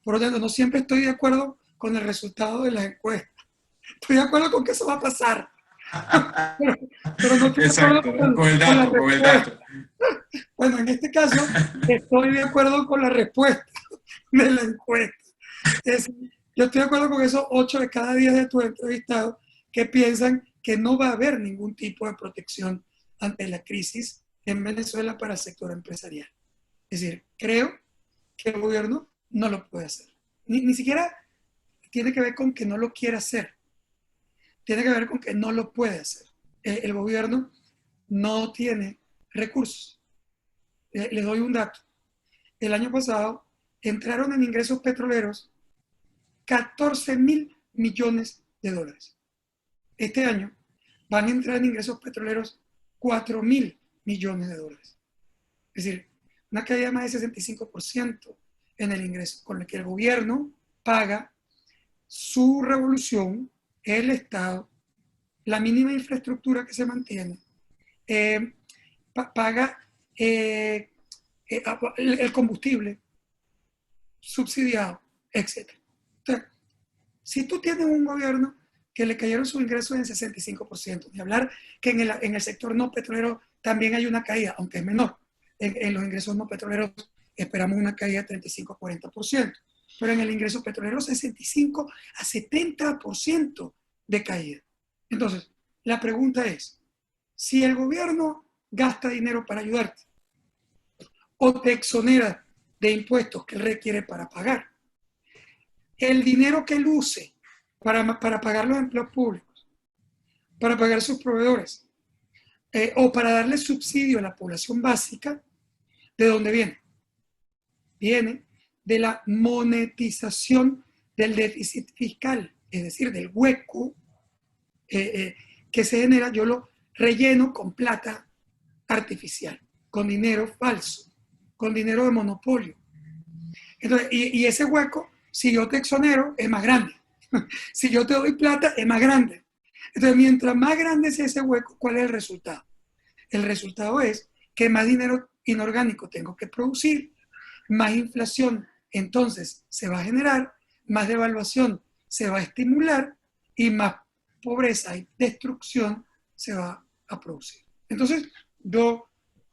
por lo tanto no siempre estoy de acuerdo con el resultado de las encuestas. Estoy de acuerdo con que eso va a pasar, pero no estoy de acuerdo Exacto, con el con la dato, con el respuesta. dato. Bueno, en este caso estoy de acuerdo con la respuesta de la encuesta. Yo estoy de acuerdo con esos 8 de cada 10 de tus entrevistados que piensan que no va a haber ningún tipo de protección ante la crisis en Venezuela para el sector empresarial. Es decir, creo que el gobierno no lo puede hacer. Ni siquiera tiene que ver con que no lo quiera hacer. Tiene que ver con que no lo puede hacer. El gobierno no tiene recursos. Les doy un dato. El año pasado entraron en ingresos petroleros 14.000 millones de dólares. Este año van a entrar en ingresos petroleros 4.000 millones de dólares. Es decir, una caída de más de 65% en el ingreso, con lo que el gobierno paga su revolución, el Estado, la mínima infraestructura que se mantiene, paga el combustible subsidiado, etc. Entonces, si tú tienes un gobierno que le cayeron sus ingresos en 65%, y hablar que en el sector no petrolero también hay una caída, aunque es menor, en los ingresos no petroleros esperamos una caída de 35-40%, pero en el ingreso petrolero 65 a 70% de caída. Entonces, la pregunta es, si el gobierno gasta dinero para ayudarte o te exonera de impuestos que él requiere para pagar, el dinero que él use para pagar los empleos públicos, para pagar sus proveedores, o para darle subsidio a la población básica, ¿de dónde viene? Viene de la monetización del déficit fiscal, es decir, del hueco que se genera, yo lo relleno con plata artificial, con dinero falso, con dinero de monopolio. Entonces, y ese hueco, si yo te exonero, es más grande. Si yo te doy plata, es más grande. Entonces, mientras más grande sea ese hueco, ¿cuál es el resultado? El resultado es que más dinero inorgánico tengo que producir, más inflación entonces se va a generar, más devaluación se va a estimular y más pobreza y destrucción se va a producir. Entonces, yo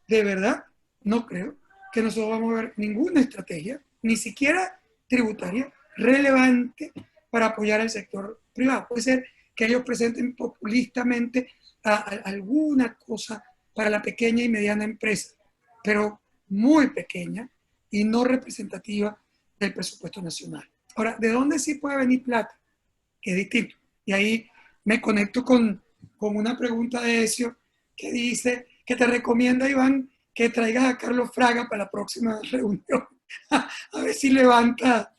de verdad no creo que nosotros vamos a ver ninguna estrategia, ni siquiera tributaria, relevante para apoyar al sector privado. Puede ser que ellos presenten populistamente alguna cosa para la pequeña y mediana empresa, pero muy pequeña y no representativa del presupuesto nacional. Ahora, ¿de dónde sí puede venir plata? Que es distinto. Y ahí me conecto con una pregunta de Ezio que dice que te recomienda, Iván, que traigas a Carlos Fraga para la próxima reunión. A ver si levanta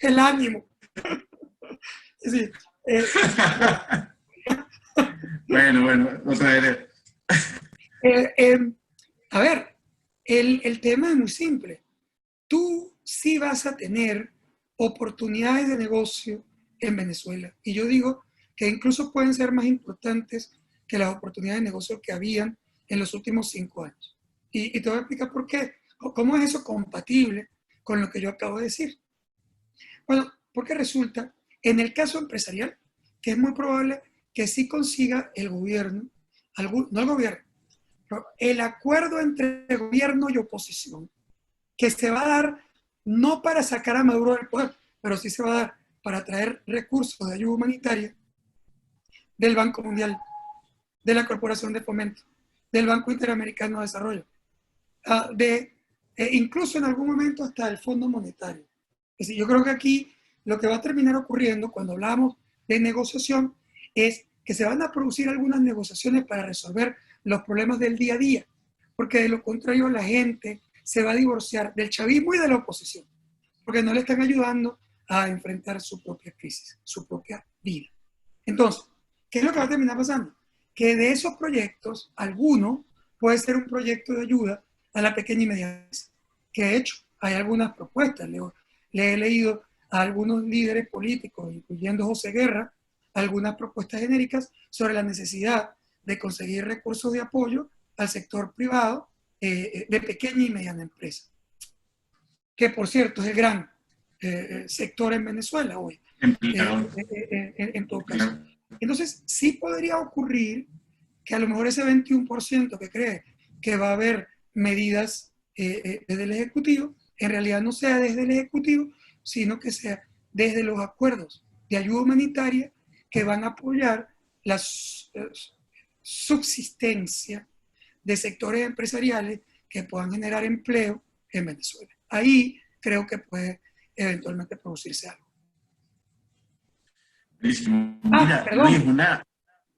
el ánimo. Es decir, bueno, lo traeré. eh, eh, a ver, el tema es muy simple. Tú sí vas a tener oportunidades de negocio en Venezuela. Y yo digo que incluso pueden ser más importantes que las oportunidades de negocio que habían en los últimos 5 años. Y te voy a explicar por qué. ¿Cómo es eso compatible con lo que yo acabo de decir? Bueno, porque resulta, en el caso empresarial, que es muy probable que sí consiga el gobierno, no el gobierno, pero el acuerdo entre gobierno y oposición, que se va a dar no para sacar a Maduro del poder, pero sí se va a dar para traer recursos de ayuda humanitaria del Banco Mundial, de la Corporación de Fomento, del Banco Interamericano de Desarrollo, incluso en algún momento hasta el Fondo Monetario. Es decir, yo creo que aquí lo que va a terminar ocurriendo cuando hablamos de negociación es que se van a producir algunas negociaciones para resolver los problemas del día a día, porque de lo contrario la gente se va a divorciar del chavismo y de la oposición, porque no le están ayudando a enfrentar su propia crisis, su propia vida. Entonces, ¿qué es lo que va a terminar pasando? Que de esos proyectos, alguno puede ser un proyecto de ayuda a la pequeña y mediana empresa, que de hecho hay algunas propuestas. Le he leído a algunos líderes políticos, incluyendo José Guerra, algunas propuestas genéricas sobre la necesidad de conseguir recursos de apoyo al sector privado de pequeña y mediana empresa, que por cierto es el gran sector en Venezuela hoy, en todo caso. Entonces, sí podría ocurrir que a lo mejor ese 21% que cree que va a haber medidas desde el Ejecutivo, en realidad no sea desde el Ejecutivo, sino que sea desde los acuerdos de ayuda humanitaria que van a apoyar la subsistencia de sectores empresariales que puedan generar empleo en Venezuela. Ahí creo que puede eventualmente producirse algo. Mira, Perdón, Luis, perdón,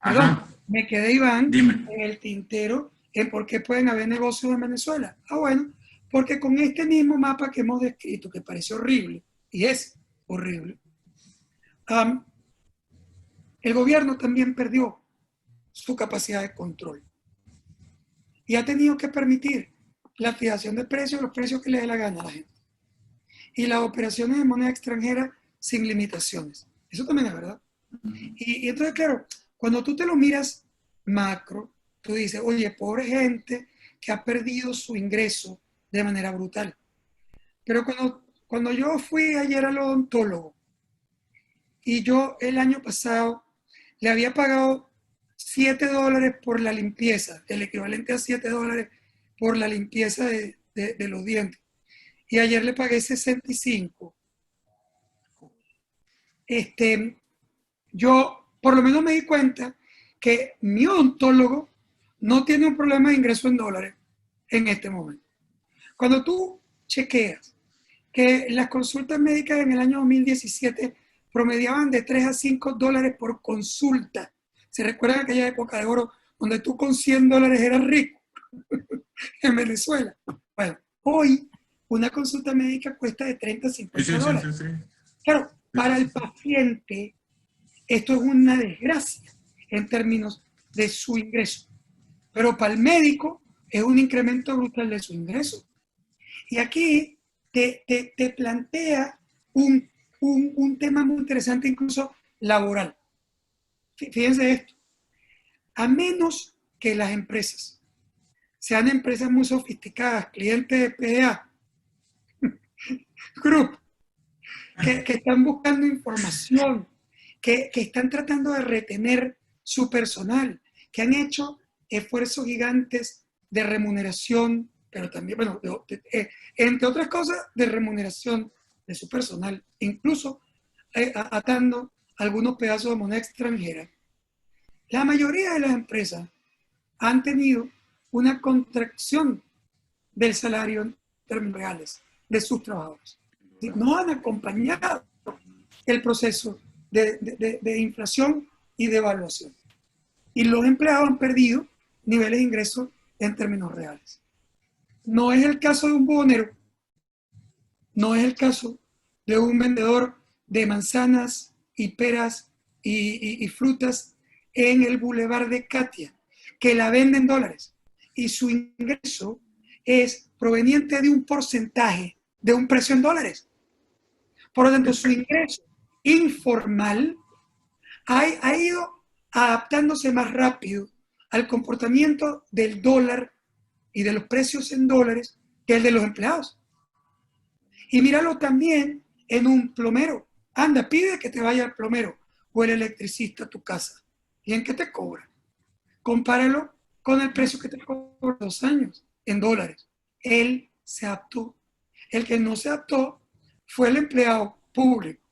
Ajá, me quedé, Iván, dime. en el tintero en por qué pueden haber negocios en Venezuela. Bueno, porque con este mismo mapa que hemos descrito, que parece horrible, y es horrible, el gobierno también perdió su capacidad de control y ha tenido que permitir la fijación de precios, los precios que le dé la gana a la gente. Y las operaciones de moneda extranjera sin limitaciones. Eso también es verdad. Y entonces, claro, cuando tú te lo miras macro, tú dices, oye, pobre gente que ha perdido su ingreso de manera brutal. Pero cuando yo fui ayer al odontólogo y yo el año pasado le había pagado $7 por la limpieza, el equivalente a $7 por la limpieza de los dientes, y ayer le pagué 65. Yo por lo menos me di cuenta que mi odontólogo no tiene un problema de ingreso en dólares en este momento. Cuando tú chequeas que las consultas médicas en el año 2017 promediaban de 3 a 5 dólares por consulta. ¿Se recuerdan aquella época de oro donde tú con $100 eras rico en Venezuela? Bueno, hoy una consulta médica cuesta de 30 a 50 dólares. Sí. Claro, para el paciente esto es una desgracia en términos de su ingreso, pero para el médico es un incremento brutal de su ingreso. Y aquí te plantea un tema muy interesante, incluso laboral. Fíjense esto. A menos que las empresas sean empresas muy sofisticadas, clientes de PDA, Group, que están buscando información, que están tratando de retener su personal, que han hecho esfuerzos gigantes de remuneración, pero también, bueno, entre otras cosas, de remuneración de su personal, incluso atando algunos pedazos de moneda extranjera. La mayoría de las empresas han tenido una contracción del salario en términos reales de sus trabajadores. No han acompañado el proceso de inflación y de evaluación. Y los empleados han perdido niveles de ingresos en términos reales. No es el caso de un buhonero, no es el caso de un vendedor de manzanas y peras y frutas en el Boulevard de Katia, que la vende en dólares y su ingreso es proveniente de un porcentaje de un precio en dólares. Por lo tanto, su ingreso informal ha ido adaptándose más rápido al comportamiento del dólar y de los precios en dólares que el de los empleados. Y míralo también en un plomero. Anda, pide que te vaya el plomero o el electricista a tu casa. ¿Y en qué te cobra? Compáralo con el precio que te cobra 2 años en dólares. Él se adaptó. El que no se adaptó fue el empleado público.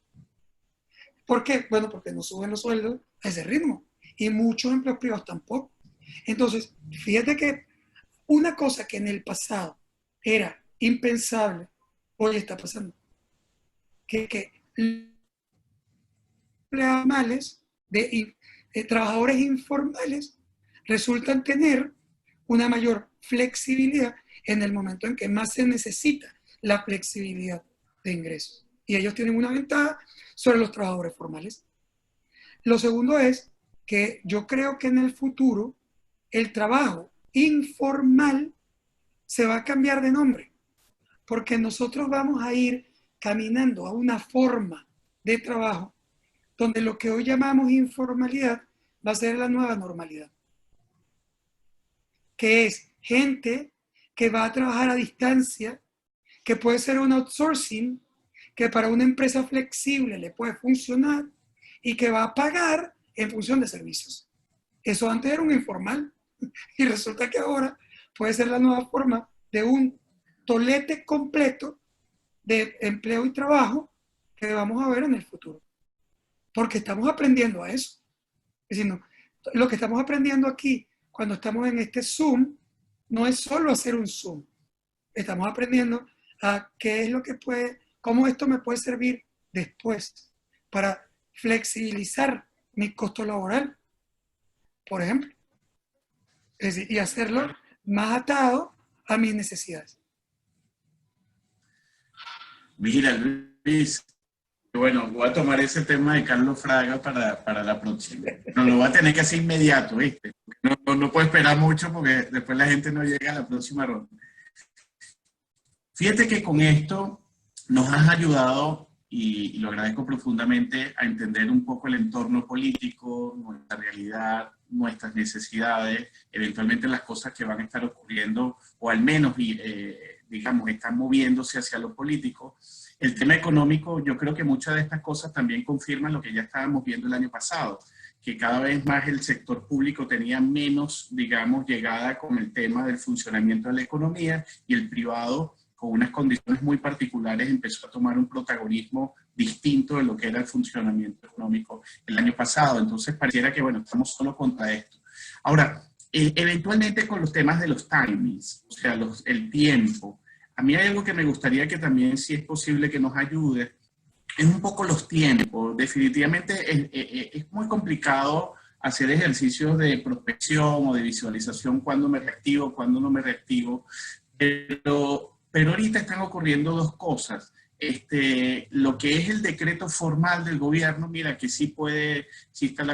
¿Por qué? Bueno, porque no suben los sueldos a ese ritmo. Y muchos empleos privados tampoco. Entonces, fíjate que una cosa que en el pasado era impensable, hoy está pasando. Que empleados de trabajadores informales resultan tener una mayor flexibilidad en el momento en que más se necesita la flexibilidad de ingresos. Y ellos tienen una ventaja sobre los trabajadores formales. Lo segundo es que yo creo que en el futuro el trabajo informal se va a cambiar de nombre, porque nosotros vamos a ir caminando a una forma de trabajo donde lo que hoy llamamos informalidad va a ser la nueva normalidad, que es gente que va a trabajar a distancia, que puede ser un outsourcing, que para una empresa flexible le puede funcionar y que va a pagar en función de servicios. Eso antes era un informal y resulta que ahora puede ser la nueva forma de un tolete completo de empleo y trabajo que vamos a ver en el futuro. Porque estamos aprendiendo a eso. Es decir, no, lo que estamos aprendiendo aquí cuando estamos en este Zoom no es solo hacer un Zoom. Estamos aprendiendo a qué es lo que puede, cómo esto me puede servir después para flexibilizar mi costo laboral, por ejemplo. Es decir, y hacerlo más atado a mis necesidades. Mira, Luis, bueno, voy a tomar ese tema de Carlos Fraga para la próxima. No lo voy a tener que hacer inmediato, ¿viste? No puedo esperar mucho porque después la gente no llega a la próxima ronda. Fíjate que con esto nos has ayudado, y lo agradezco profundamente, a entender un poco el entorno político, nuestra realidad, nuestras necesidades, eventualmente las cosas que van a estar ocurriendo, o al menos, digamos, están moviéndose hacia lo político. El tema económico, yo creo que muchas de estas cosas también confirman lo que ya estábamos viendo el año pasado, que cada vez más el sector público tenía menos, digamos, llegada con el tema del funcionamiento de la economía, y el privado, con unas condiciones muy particulares, empezó a tomar un protagonismo distinto de lo que era el funcionamiento económico el año pasado. Entonces pareciera que, bueno, estamos solo contra esto. Ahora, eventualmente con los temas de los timings, o sea, el tiempo, a mí hay algo que me gustaría que también, si es posible, que nos ayude, es un poco los tiempos. Definitivamente es muy complicado hacer ejercicios de prospección o de visualización, cuándo me reactivo, cuándo no me reactivo, pero ahorita están ocurriendo dos cosas. Lo que es el decreto formal del gobierno, mira, que sí puede, sí, está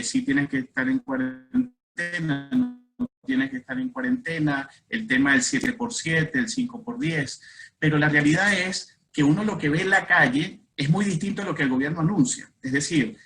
sí tienes que estar en cuarentena, no tienes que estar en cuarentena, el tema del 7x7, el 5x10, pero la realidad es que uno lo que ve en la calle es muy distinto a lo que el gobierno anuncia. Es decir,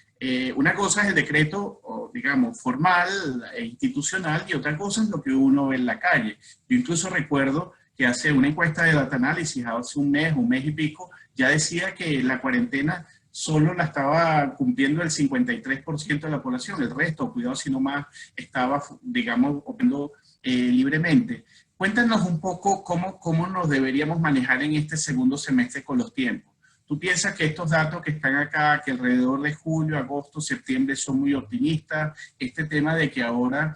una cosa es el decreto, digamos, formal e institucional, y otra cosa es lo que uno ve en la calle. Yo incluso recuerdo que hace una encuesta de Data Analysis, hace un mes y pico, ya decía que la cuarentena solo la estaba cumpliendo el 53% de la población, el resto, cuidado si no más, estaba, digamos, operando libremente. Cuéntanos un poco cómo nos deberíamos manejar en este segundo semestre con los tiempos. ¿Tú piensas que estos datos que están acá, que alrededor de julio, agosto, septiembre son muy optimistas? Este tema de que ahora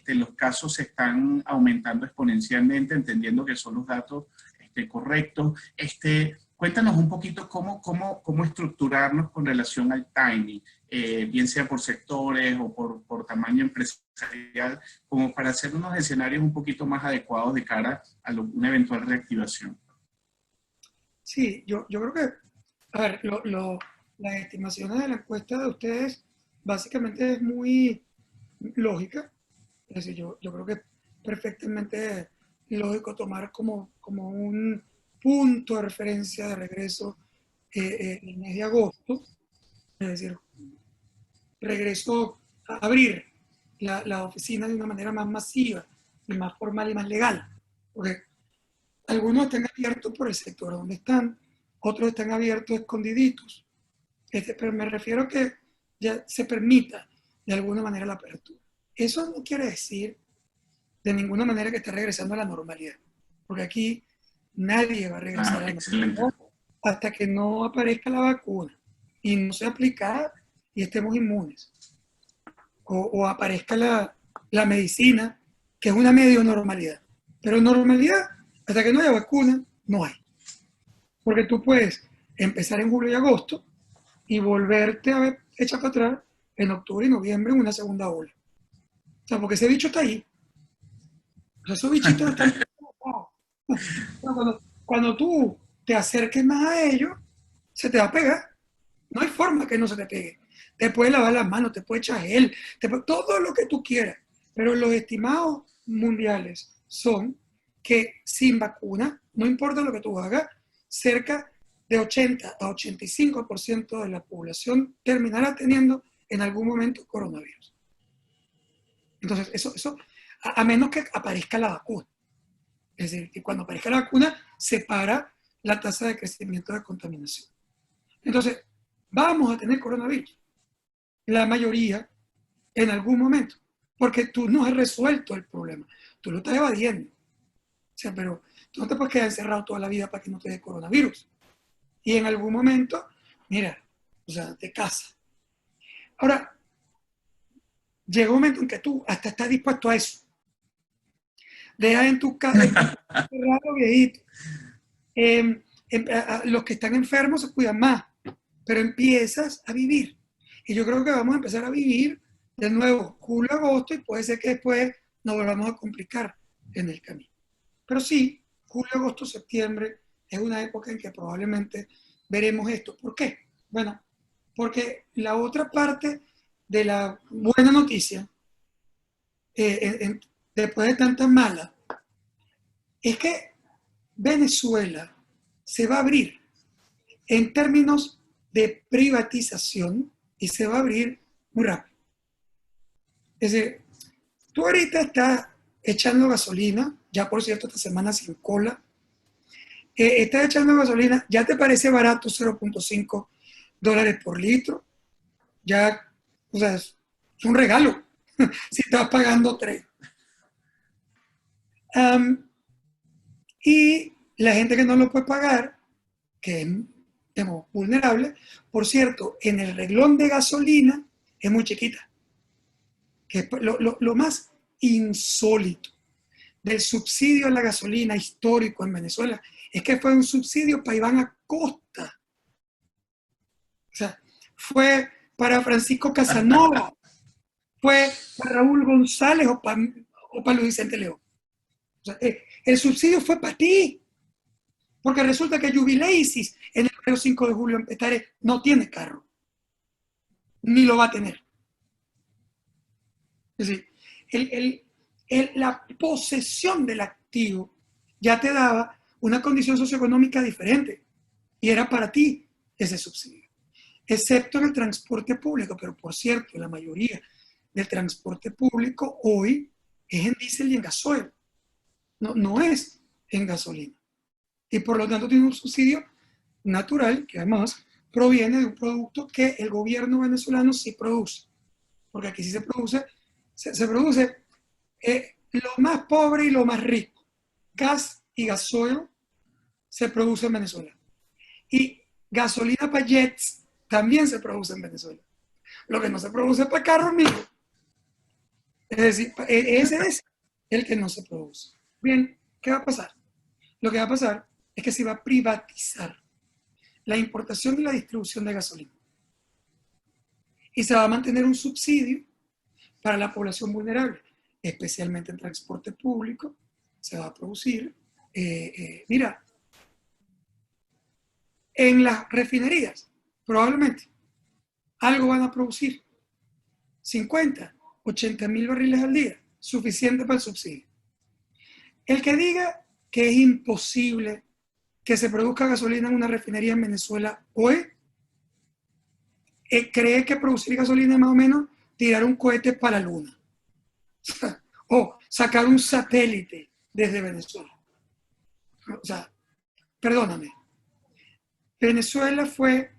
los casos se están aumentando exponencialmente, entendiendo que son los datos correctos. Cuéntanos un poquito cómo estructurarnos con relación al timing, bien sea por sectores o por tamaño empresarial, como para hacer unos escenarios un poquito más adecuados de cara a una eventual reactivación. Sí, yo creo que, a ver, las estimaciones de la encuesta de ustedes básicamente es muy lógica. Es decir, yo creo que es perfectamente lógico tomar como un punto de referencia de regreso el mes de agosto, es decir, regreso a abrir la oficina de una manera más masiva y más formal y más legal. Porque algunos están abiertos por el sector donde están, otros están abiertos escondiditos. Pero me refiero a que ya se permita de alguna manera la apertura. Eso no quiere decir de ninguna manera que esté regresando a la normalidad, porque aquí nadie va a regresar a la Excelente. normalidad hasta que no aparezca la vacuna y no sea aplicada y estemos inmunes, o aparezca la medicina, que es una medio normalidad. Pero normalidad, hasta que no haya vacuna, no hay. Porque tú puedes empezar en julio y agosto y volverte a ver hecha para atrás en octubre y noviembre en una segunda ola. O sea, porque ese bicho está ahí. O sea, esos bichitos están... Cuando tú te acerques más a ellos, se te va a pegar. No hay forma que no se te pegue. Te puedes lavar las manos, te puedes echar gel, todo lo que tú quieras. Pero los estimados mundiales son que sin vacuna, no importa lo que tú hagas, cerca de 80 a 85% de la población terminará teniendo en algún momento coronavirus. Entonces, eso a menos que aparezca la vacuna. Es decir, que cuando aparezca la vacuna, se para la tasa de crecimiento de contaminación. Entonces, vamos a tener coronavirus. La mayoría en algún momento. Porque tú no has resuelto el problema. Tú lo estás evadiendo. O sea, pero tú no te puedes quedar encerrado toda la vida para que no te dé coronavirus. Y en algún momento, mira, o sea, te casa. Ahora, llega un momento en que tú hasta estás dispuesto a eso. Deja en tu casa cerrado, viejito. Los que están enfermos se cuidan más, pero empiezas a vivir. Y yo creo que vamos a empezar a vivir de nuevo julio, agosto, y puede ser que después nos volvamos a complicar en el camino. Pero sí, julio, agosto, septiembre es una época en que probablemente veremos esto. ¿Por qué? Bueno, porque la otra parte de la buena noticia, después de tantas malas, es que Venezuela se va a abrir en términos de privatización y se va a abrir muy rápido. Es decir, tú ahorita estás echando gasolina, ya por cierto esta semana sin cola, estás echando gasolina, ya te parece barato $0.5 por litro, ya, o sea, es un regalo si estás pagando 3. Y la gente que no lo puede pagar, que es digamos, vulnerable, por cierto, en el reglón de gasolina es muy chiquita, que es lo más insólito del subsidio a la gasolina histórico en Venezuela es que fue un subsidio para Iván Acosta. O sea, fue para Francisco Casanova, fue para Raúl González o para Luis Vicente León. O sea, el subsidio fue para ti. Porque resulta que Jubileisis en el barrio 5 de Julio en Petare no tiene carro. Ni lo va a tener. Es decir, la posesión del activo ya te daba una condición socioeconómica diferente. Y era para ti ese subsidio. Excepto en el transporte público. Pero por cierto, la mayoría del transporte público hoy es en diésel y en gasoil. No es en gasolina. Y por lo tanto tiene un subsidio natural que además proviene de un producto que el gobierno venezolano sí produce. Porque aquí sí se produce, se produce lo más pobre y lo más rico. Gas y gasoil se produce en Venezuela. Y gasolina para jets también se produce en Venezuela. Lo que no se produce para carros, amigo. Es decir, ese es el que no se produce. Bien, ¿qué va a pasar? Lo que va a pasar es que se va a privatizar la importación y la distribución de gasolina. Y se va a mantener un subsidio para la población vulnerable, especialmente en transporte público. Se va a producir, mira, en las refinerías, probablemente, algo van a producir. 50, 80 mil barriles al día, suficiente para el subsidio. El que diga que es imposible que se produzca gasolina en una refinería en Venezuela hoy, cree que producir gasolina es más o menos tirar un cohete para la luna o sacar un satélite desde Venezuela. O sea, perdóname, Venezuela fue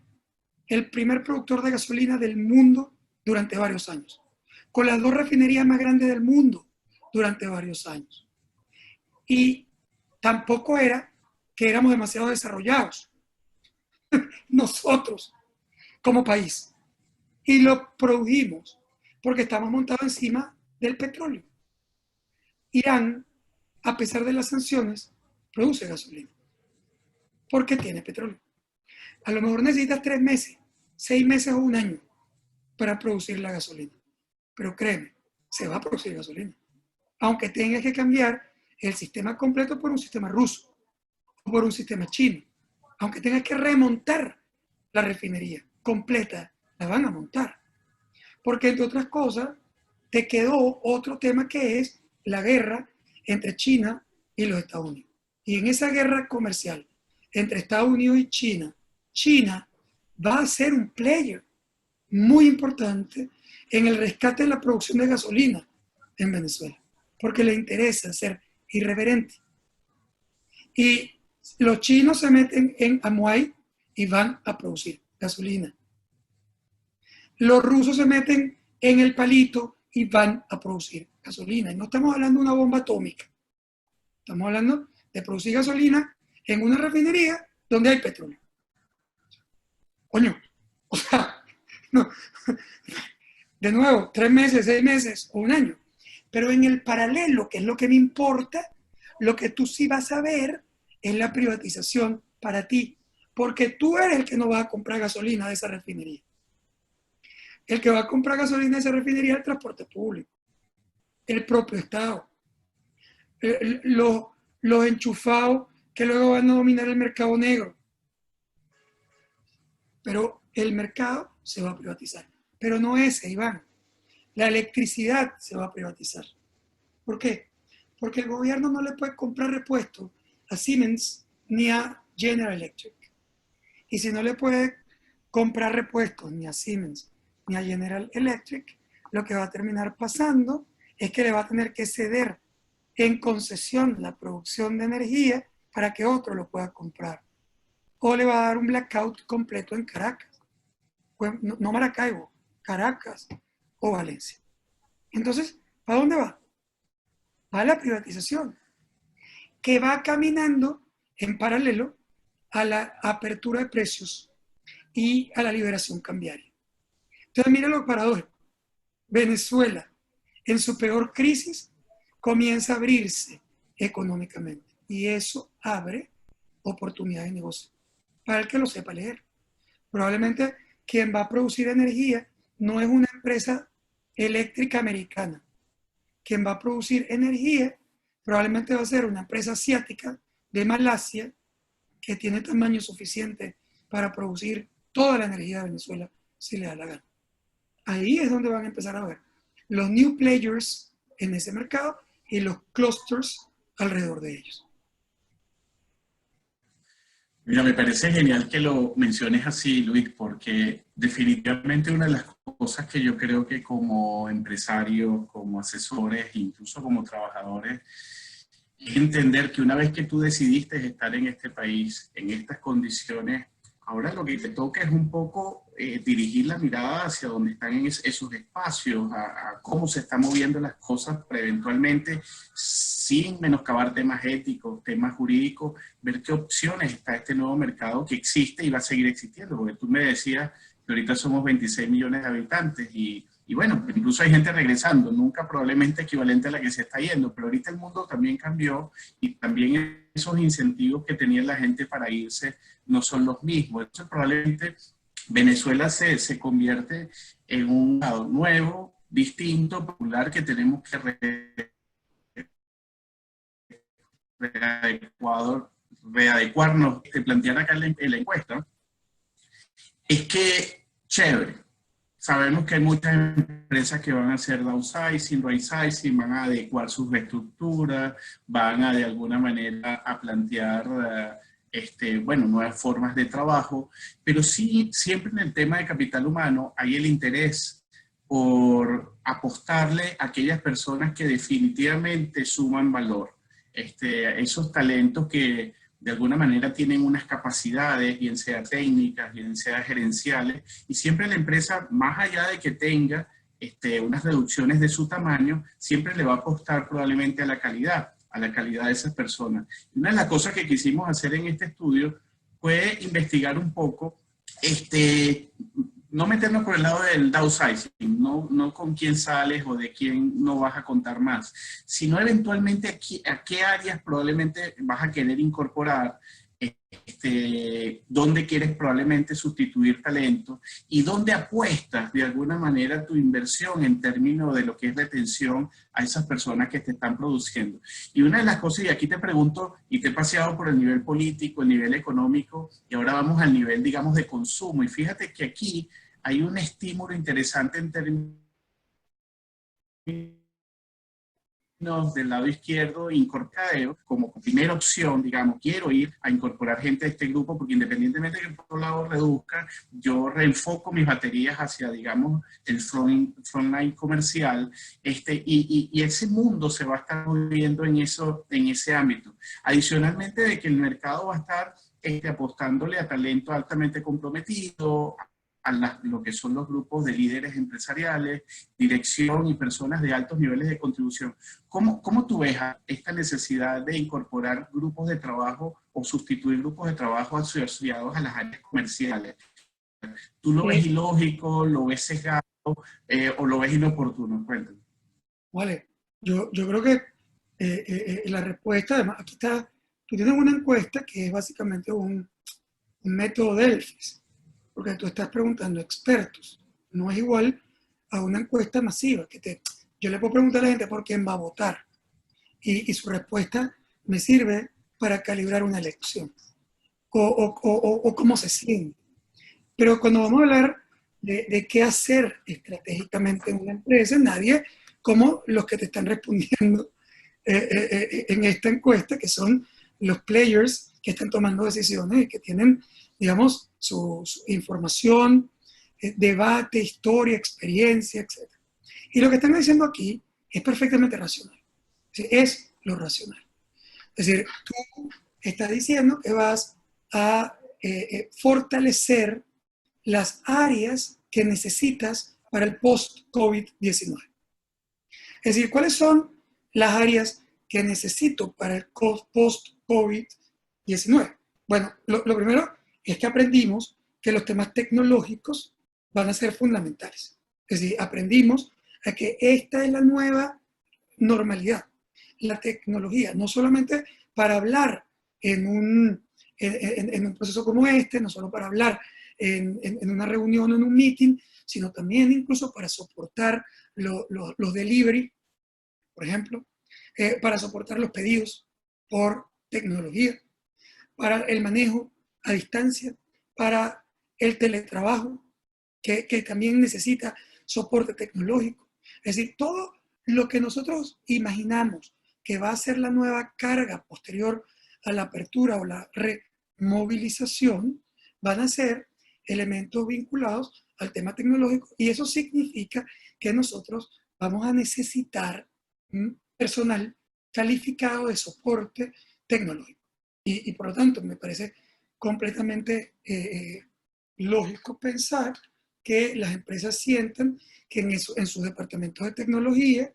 el primer productor de gasolina del mundo durante varios años, con las 2 refinerías más grandes del mundo durante varios años. Y tampoco era que éramos demasiado desarrollados nosotros como país. Y lo produjimos porque estamos montados encima del petróleo. Irán, a pesar de las sanciones, produce gasolina porque tiene petróleo. A lo mejor necesitas 3 meses, 6 meses o un año para producir la gasolina. Pero créeme, se va a producir gasolina. Aunque tengas que cambiar el sistema completo por un sistema ruso o por un sistema chino. Aunque tengas que remontar la refinería completa, la van a montar. Porque entre otras cosas, te quedó otro tema que es la guerra entre China y los Estados Unidos. Y en esa guerra comercial entre Estados Unidos y China, China va a ser un player muy importante en el rescate de la producción de gasolina en Venezuela, porque le interesa ser irreverente. Y los chinos se meten en Amuay y van a producir gasolina. Los rusos se meten en el palito y van a producir gasolina. Y no estamos hablando de una bomba atómica. Estamos hablando de producir gasolina en una refinería donde hay petróleo. Coño, o sea, no. De nuevo, 3 meses, 6 meses o un año. Pero en el paralelo, que es lo que me importa, lo que tú sí vas a ver es la privatización para ti. Porque tú eres el que no va a comprar gasolina de esa refinería. El que va a comprar gasolina de esa refinería es el transporte público, el propio Estado, los enchufados que luego van a dominar el mercado negro. Pero el mercado se va a privatizar. Pero no ese, Iván. La electricidad se va a privatizar. ¿Por qué? Porque el gobierno no le puede comprar repuestos a Siemens ni a General Electric. Y si no le puede comprar repuestos ni a Siemens ni a General Electric, lo que va a terminar pasando es que le va a tener que ceder en concesión la producción de energía para que otro lo pueda comprar. O le va a dar un blackout completo en Caracas, no Maracaibo, Caracas o Valencia. Entonces, ¿a dónde va? Va a la privatización, que va caminando en paralelo a la apertura de precios y a la liberación cambiaria. Entonces, mira lo paradójico. Venezuela, en su peor crisis, comienza a abrirse económicamente. Y eso abre oportunidades de negocio. Para el que lo sepa leer. Probablemente quien va a producir energía no es una empresa eléctrica americana. Quien va a producir energía probablemente va a ser una empresa asiática de Malasia que tiene tamaño suficiente para producir toda la energía de Venezuela si le da la gana. Ahí es donde van a empezar a ver los new players en ese mercado y los clusters alrededor de ellos. Mira, me parece genial que lo menciones así, Luis, porque definitivamente una de las cosas que yo creo que como empresarios, como asesores, incluso como trabajadores, es entender que una vez que tú decidiste estar en este país, en estas condiciones, ahora lo que te toca es un poco dirigir la mirada hacia donde están en esos espacios, a cómo se están moviendo las cosas para eventualmente, sin menoscabar temas éticos, temas jurídicos, ver qué opciones está este nuevo mercado que existe y va a seguir existiendo. Porque tú me decías que ahorita somos 26 millones de habitantes y bueno, incluso hay gente regresando, nunca probablemente equivalente a la que se está yendo, pero ahorita el mundo también cambió y también esos incentivos que tenía la gente para irse no son los mismos. Entonces probablemente Venezuela se convierte en un lado nuevo, distinto, popular, que tenemos que readecuarnos, plantear acá en la encuesta, es que, chévere, sabemos que hay muchas empresas que van a hacer downsizing, rightsizing, van a adecuar sus estructuras, van a de alguna manera a plantear bueno, nuevas formas de trabajo, pero sí, siempre en el tema de capital humano hay el interés por apostarle a aquellas personas que definitivamente suman valor. Esos talentos que de alguna manera tienen unas capacidades, bien sea técnicas, bien sea gerenciales, y siempre la empresa, más allá de que tenga unas reducciones de su tamaño, siempre le va a apostar probablemente a la calidad de esas personas. Una de las cosas que quisimos hacer en este estudio fue investigar un poco, no meternos por el lado del downsizing, no con quién sales o de quién no vas a contar más, sino eventualmente a qué áreas probablemente vas a querer incorporar, dónde quieres probablemente sustituir talento y dónde apuestas de alguna manera tu inversión en términos de lo que es retención a esas personas que te están produciendo. Y una de las cosas, y aquí te pregunto, y te he paseado por el nivel político, el nivel económico, y ahora vamos al nivel, digamos, de consumo, y fíjate que aquí hay un estímulo interesante en términos del lado izquierdo, incorporar como primera opción, digamos, quiero ir a incorporar gente a este grupo porque independientemente de que por otro lado reduzca, yo reenfoco mis baterías hacia, digamos, el frontline comercial, y ese mundo se va a estar moviendo en ese ámbito. Adicionalmente de que el mercado va a estar apostándole a talento altamente comprometido, lo que son los grupos de líderes empresariales, dirección y personas de altos niveles de contribución. ¿Cómo tú ves esta necesidad de incorporar grupos de trabajo o sustituir grupos de trabajo asociados a las áreas comerciales? ¿Tú lo ves ilógico, lo ves sesgado o lo ves inoportuno? Cuéntame. Vale, yo creo que la respuesta, además, aquí está, tú tienes una encuesta que es básicamente un método Delfis, porque tú estás preguntando a expertos, no es igual a una encuesta masiva, yo le puedo preguntar a la gente por quién va a votar, y su respuesta me sirve para calibrar una elección, o cómo se siente. Pero cuando vamos a hablar de qué hacer estratégicamente en una empresa, nadie como los que te están respondiendo en esta encuesta, que son los players que están tomando decisiones, que tienen, digamos, su información, debate, historia, experiencia, etc. Y lo que están diciendo aquí es perfectamente racional. Es lo racional. Es decir, tú estás diciendo que vas a fortalecer las áreas que necesitas para el post-COVID-19. Es decir, ¿cuáles son las áreas que necesito para el post-COVID-19? Bueno, lo primero es que aprendimos que los temas tecnológicos van a ser fundamentales. Es decir, aprendimos a que esta es la nueva normalidad. La tecnología, no solamente para hablar en un proceso como este, no solo para hablar en una reunión o en un meeting, sino también incluso para soportar los delivery, por ejemplo, para soportar los pedidos por tecnología, para el manejo a distancia, para el teletrabajo, que también necesita soporte tecnológico. Es decir, todo lo que nosotros imaginamos que va a ser la nueva carga posterior a la apertura o la removilización, van a ser elementos vinculados al tema tecnológico, y eso significa que nosotros vamos a necesitar personal calificado de soporte tecnológico. Y por lo tanto, me parece completamente lógico pensar que las empresas sientan que en sus departamentos de tecnología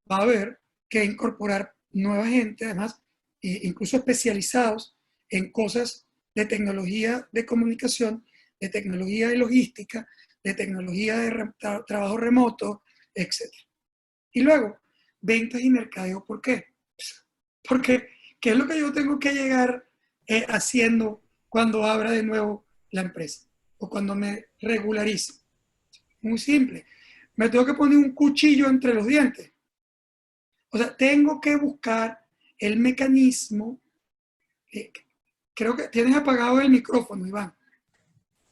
va a haber que incorporar nueva gente, además, incluso especializados en cosas de tecnología de comunicación, de tecnología de logística, de tecnología de trabajo remoto, etc. Y luego, ventas y mercadeo. ¿Por qué? Porque, ¿qué es lo que yo tengo que llegar haciendo cuando abra de nuevo la empresa? O cuando me regularice. Muy simple. Me tengo que poner un cuchillo entre los dientes. O sea, tengo que buscar el mecanismo. Creo que tienes apagado el micrófono, Iván.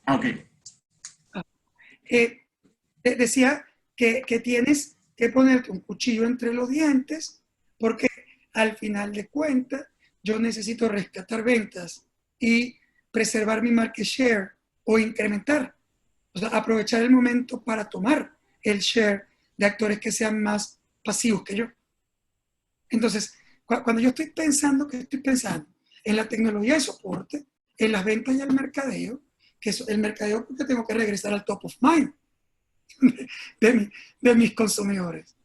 Ok. Decía que tienes que ponerte un cuchillo entre los dientes porque al final de cuentas yo necesito rescatar ventas y preservar mi market share o incrementar. O sea, aprovechar el momento para tomar el share de actores que sean más pasivos que yo. Entonces, cuando yo estoy pensando, ¿qué estoy pensando? En la tecnología de soporte, en las ventas y el mercadeo, que es el mercadeo porque tengo que regresar al top of mind de mis consumidores.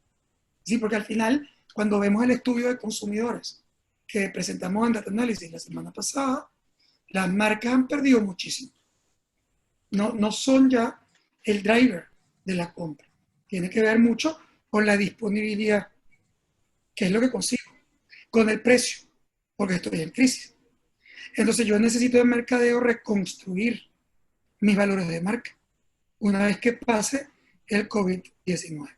Sí, porque al final, cuando vemos el estudio de consumidores que presentamos en Data Analysis la semana pasada, las marcas han perdido muchísimo. No son ya el driver de la compra. Tiene que ver mucho con la disponibilidad, que es lo que consigo, con el precio, porque estoy en crisis. Entonces yo necesito de mercadeo reconstruir mis valores de marca una vez que pase el COVID-19.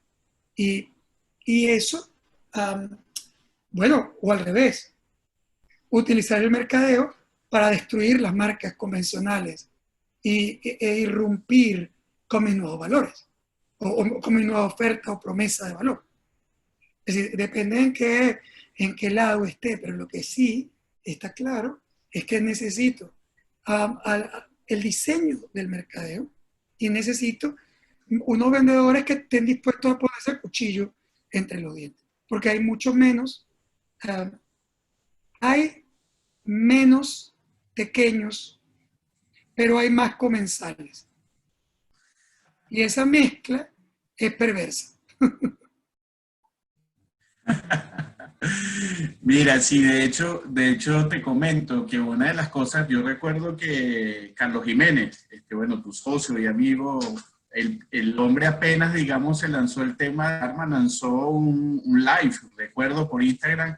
Y eso, bueno, o al revés, utilizar el mercadeo para destruir las marcas convencionales e irrumpir con mis nuevos valores, o con mi nueva oferta o promesa de valor. Es decir, depende en qué lado esté, pero lo que sí está claro es que necesito el diseño del mercadeo y necesito unos vendedores que estén dispuestos a ponerse el cuchillo entre los dientes, porque hay mucho menos, hay menos pequeños, pero hay más comensales. Y esa mezcla es perversa. Mira, sí, de hecho te comento que una de las cosas, yo recuerdo que Carlos Jiménez, bueno, tu socio y amigo, el hombre apenas, digamos, se lanzó el tema de Arma, lanzó un live, recuerdo, por Instagram,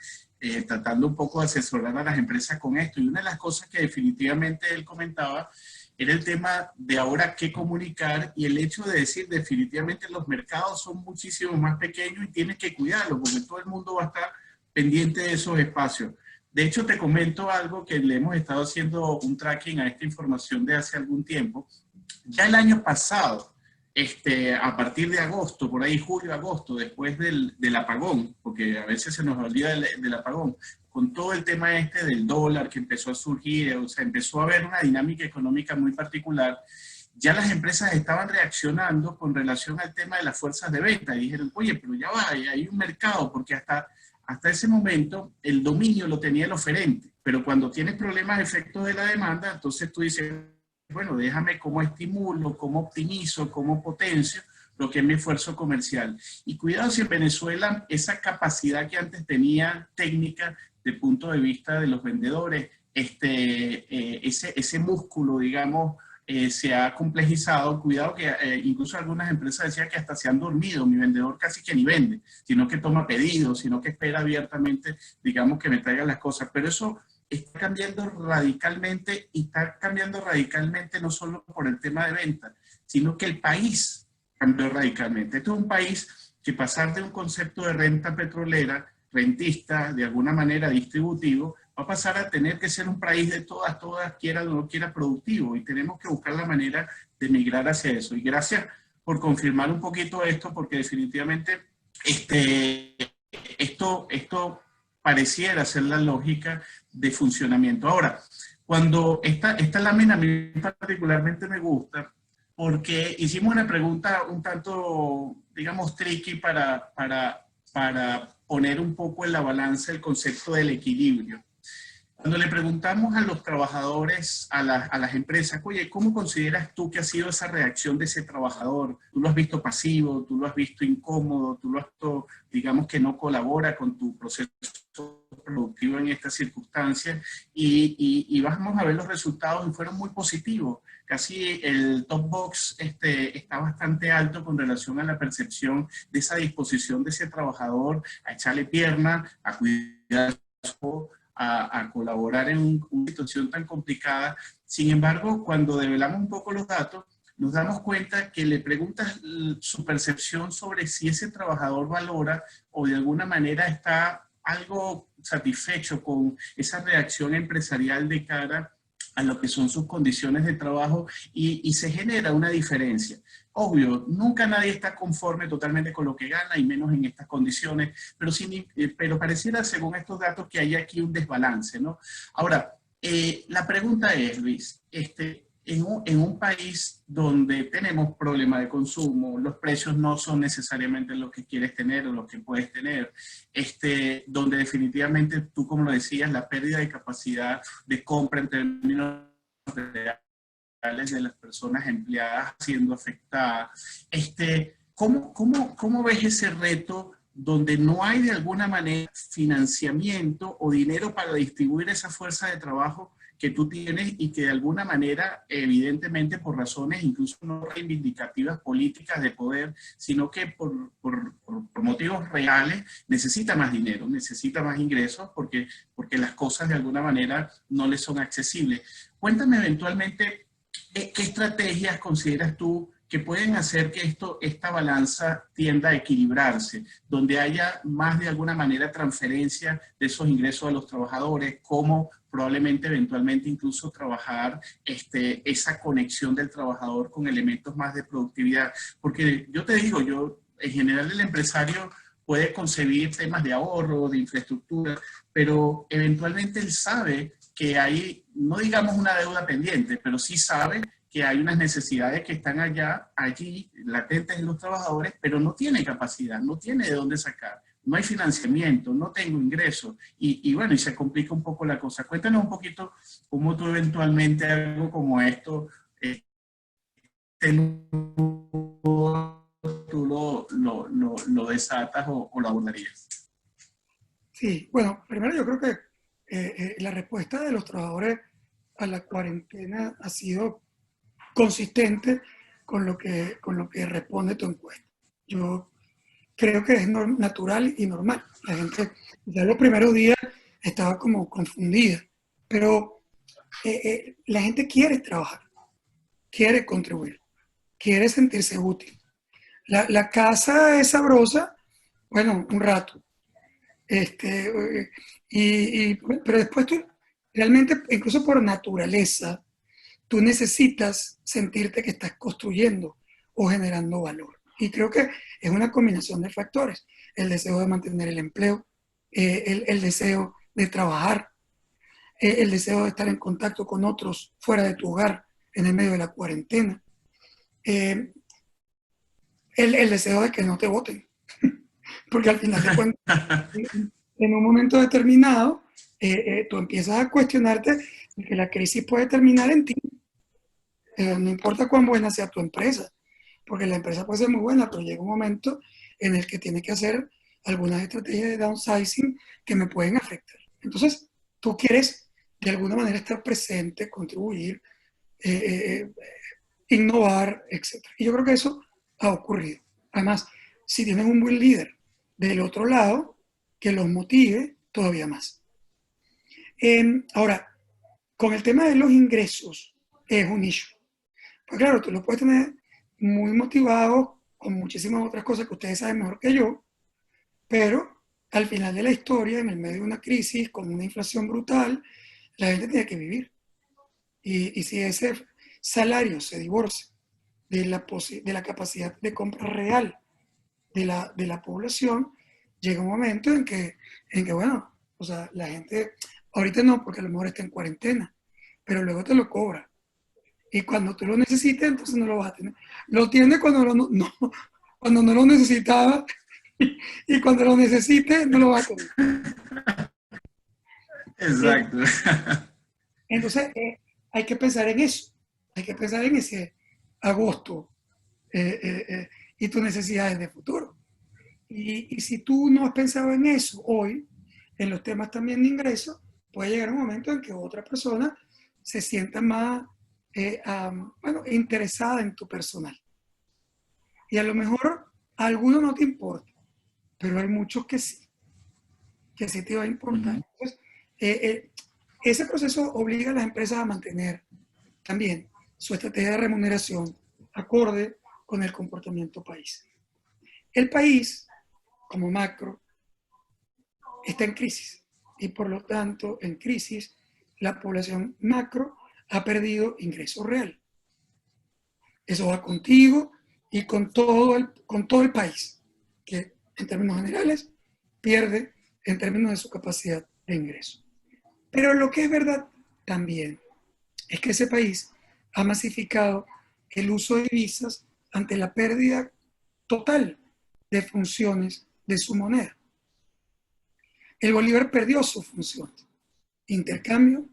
tratando un poco de asesorar a las empresas con esto. Y una de las cosas que definitivamente él comentaba era el tema de ahora qué comunicar y el hecho de decir definitivamente los mercados son muchísimo más pequeños y tienes que cuidarlos porque todo el mundo va a estar pendiente de esos espacios. De hecho, te comento algo que le hemos estado haciendo un tracking a esta información de hace algún tiempo. Ya el año pasado, a partir de agosto, por ahí julio, agosto, después del apagón, porque a veces se nos olvida del apagón, con todo el tema este del dólar que empezó a surgir, o sea, empezó a haber una dinámica económica muy particular, ya las empresas estaban reaccionando con relación al tema de las fuerzas de venta y dijeron, oye, pero ya va, hay un mercado, porque hasta ese momento el dominio lo tenía el oferente, pero cuando tienes problemas de efectos de la demanda, entonces tú dices, bueno, déjame cómo estimulo, cómo optimizo, cómo potencio lo que es mi esfuerzo comercial. Y cuidado si en Venezuela esa capacidad que antes tenía técnica de punto de vista de los vendedores, ese músculo, digamos, se ha complejizado. Cuidado que incluso algunas empresas decían que hasta se han dormido. Mi vendedor casi que ni vende, sino que toma pedidos, sino que espera abiertamente, digamos, que me traigan las cosas. Pero eso está cambiando radicalmente, y está cambiando radicalmente no solo por el tema de venta, sino que el país cambió radicalmente. Este es un país que pasar de un concepto de renta petrolera, rentista, de alguna manera distributivo, va a pasar a tener que ser un país de todas, quiera o no quiera, productivo, y tenemos que buscar la manera de migrar hacia eso. Y gracias por confirmar un poquito esto, porque definitivamente esto pareciera ser la lógica de funcionamiento. Ahora, cuando esta lámina a mí particularmente me gusta, porque hicimos una pregunta un tanto, digamos, tricky para poner un poco en la balanza el concepto del equilibrio. Cuando le preguntamos a los trabajadores, a las empresas, oye, ¿cómo consideras tú que ha sido esa reacción de ese trabajador? ¿Tú lo has visto pasivo? ¿Tú lo has visto incómodo? ¿Tú lo has visto, digamos, que no colabora con tu proceso productivo en estas circunstancias? Y vamos a ver los resultados, y fueron muy positivos. Casi el top box está bastante alto con relación a la percepción de esa disposición de ese trabajador a echarle pierna, a cuidar a colaborar en una situación tan complicada. Sin embargo, cuando develamos un poco los datos, nos damos cuenta que le preguntas su percepción sobre si ese trabajador valora o de alguna manera está algo satisfecho con esa reacción empresarial de cara a lo que son sus condiciones de trabajo, y se genera una diferencia. Obvio, nunca nadie está conforme totalmente con lo que gana, y menos en estas condiciones, pero pareciera, según estos datos, que hay aquí un desbalance, ¿no? Ahora, la pregunta es, Luis, en un país donde tenemos problemas de consumo, los precios no son necesariamente los que quieres tener o los que puedes tener, donde definitivamente, tú como lo decías, la pérdida de capacidad de compra en términos reales de las personas empleadas siendo afectadas, ¿cómo ves ese reto donde no hay de alguna manera financiamiento o dinero para distribuir esa fuerza de trabajo que tú tienes, y que de alguna manera, evidentemente por razones incluso no reivindicativas políticas de poder, sino que por motivos reales necesita más dinero, necesita más ingresos, porque las cosas de alguna manera no le son accesibles? Cuéntame eventualmente qué estrategias consideras tú que pueden hacer que esta balanza tienda a equilibrarse, donde haya más de alguna manera transferencia de esos ingresos a los trabajadores, como probablemente eventualmente incluso trabajar esa conexión del trabajador con elementos más de productividad. Porque yo te digo, en general el empresario puede concebir temas de ahorro, de infraestructura, pero eventualmente él sabe que hay, no digamos una deuda pendiente, pero sí sabe que hay unas necesidades que están allí, latentes en los trabajadores, pero no tiene capacidad, no tiene de dónde sacar, no hay financiamiento, no tengo ingresos, y bueno, y se complica un poco la cosa. Cuéntanos un poquito cómo tú eventualmente algo como esto, tú lo desatas o lo abordarías. Sí, bueno, primero yo creo que la respuesta de los trabajadores a la cuarentena ha sido consistente con lo que responde tu encuesta. Yo creo que es natural y normal. La gente ya los primeros días estaba como confundida, pero la gente quiere trabajar, quiere contribuir, quiere sentirse útil. La casa es sabrosa, bueno, un rato, pero después tú, realmente, incluso por naturaleza, tú necesitas sentirte que estás construyendo o generando valor. Y creo que es una combinación de factores. El deseo de mantener el empleo, el deseo de trabajar, el deseo de estar en contacto con otros fuera de tu hogar en el medio de la cuarentena, eh, el deseo de que no te voten, porque al final de cuentas, en un momento determinado, tú empiezas a cuestionarte de que la crisis puede terminar en ti, no importa cuán buena sea tu empresa, porque la empresa puede ser muy buena, pero llega un momento en el que tienes que hacer algunas estrategias de downsizing que me pueden afectar. Entonces, tú quieres de alguna manera estar presente, contribuir, eh, innovar, etc. Y yo creo que eso ha ocurrido. Además, si tienes un buen líder del otro lado, que los motive todavía más. Ahora, con el tema de los ingresos, es un issue. Pues claro, tú lo puedes tener muy motivado con muchísimas otras cosas que ustedes saben mejor que yo, pero al final de la historia, en el medio de una crisis, con una inflación brutal, la gente tiene que vivir. Y si ese salario se divorcia de la capacidad de compra real de la población, llega un momento en que, bueno, o sea, la gente, ahorita no, porque a lo mejor está en cuarentena, pero luego te lo cobra. Y cuando tú lo necesites, entonces no lo vas a tener. Lo tienes cuando, no, cuando no lo necesitaba y cuando lo necesites, no lo vas a tener. Exacto. Entonces, hay que pensar en eso. Hay que pensar en ese agosto y tus necesidades de futuro. Y si tú no has pensado en eso hoy, en los temas también de ingresos, puede llegar un momento en que otra persona se sienta más bueno, interesada en tu personal. Y a lo mejor a algunos no te importa, pero hay muchos que sí te va a importar. Ujú. Entonces, eh, eh, ese proceso obliga a las empresas a mantener también su estrategia de remuneración acorde con el comportamiento país. El país, como macro, está en crisis y por lo tanto en crisis la población macro ha perdido ingreso real. Eso va contigo y con todo el país, que en términos generales pierde en términos de su capacidad de ingreso. Pero lo que es verdad también es que ese país ha masificado el uso de divisas ante la pérdida total de funciones de su moneda. El bolívar perdió sus funciones: intercambio,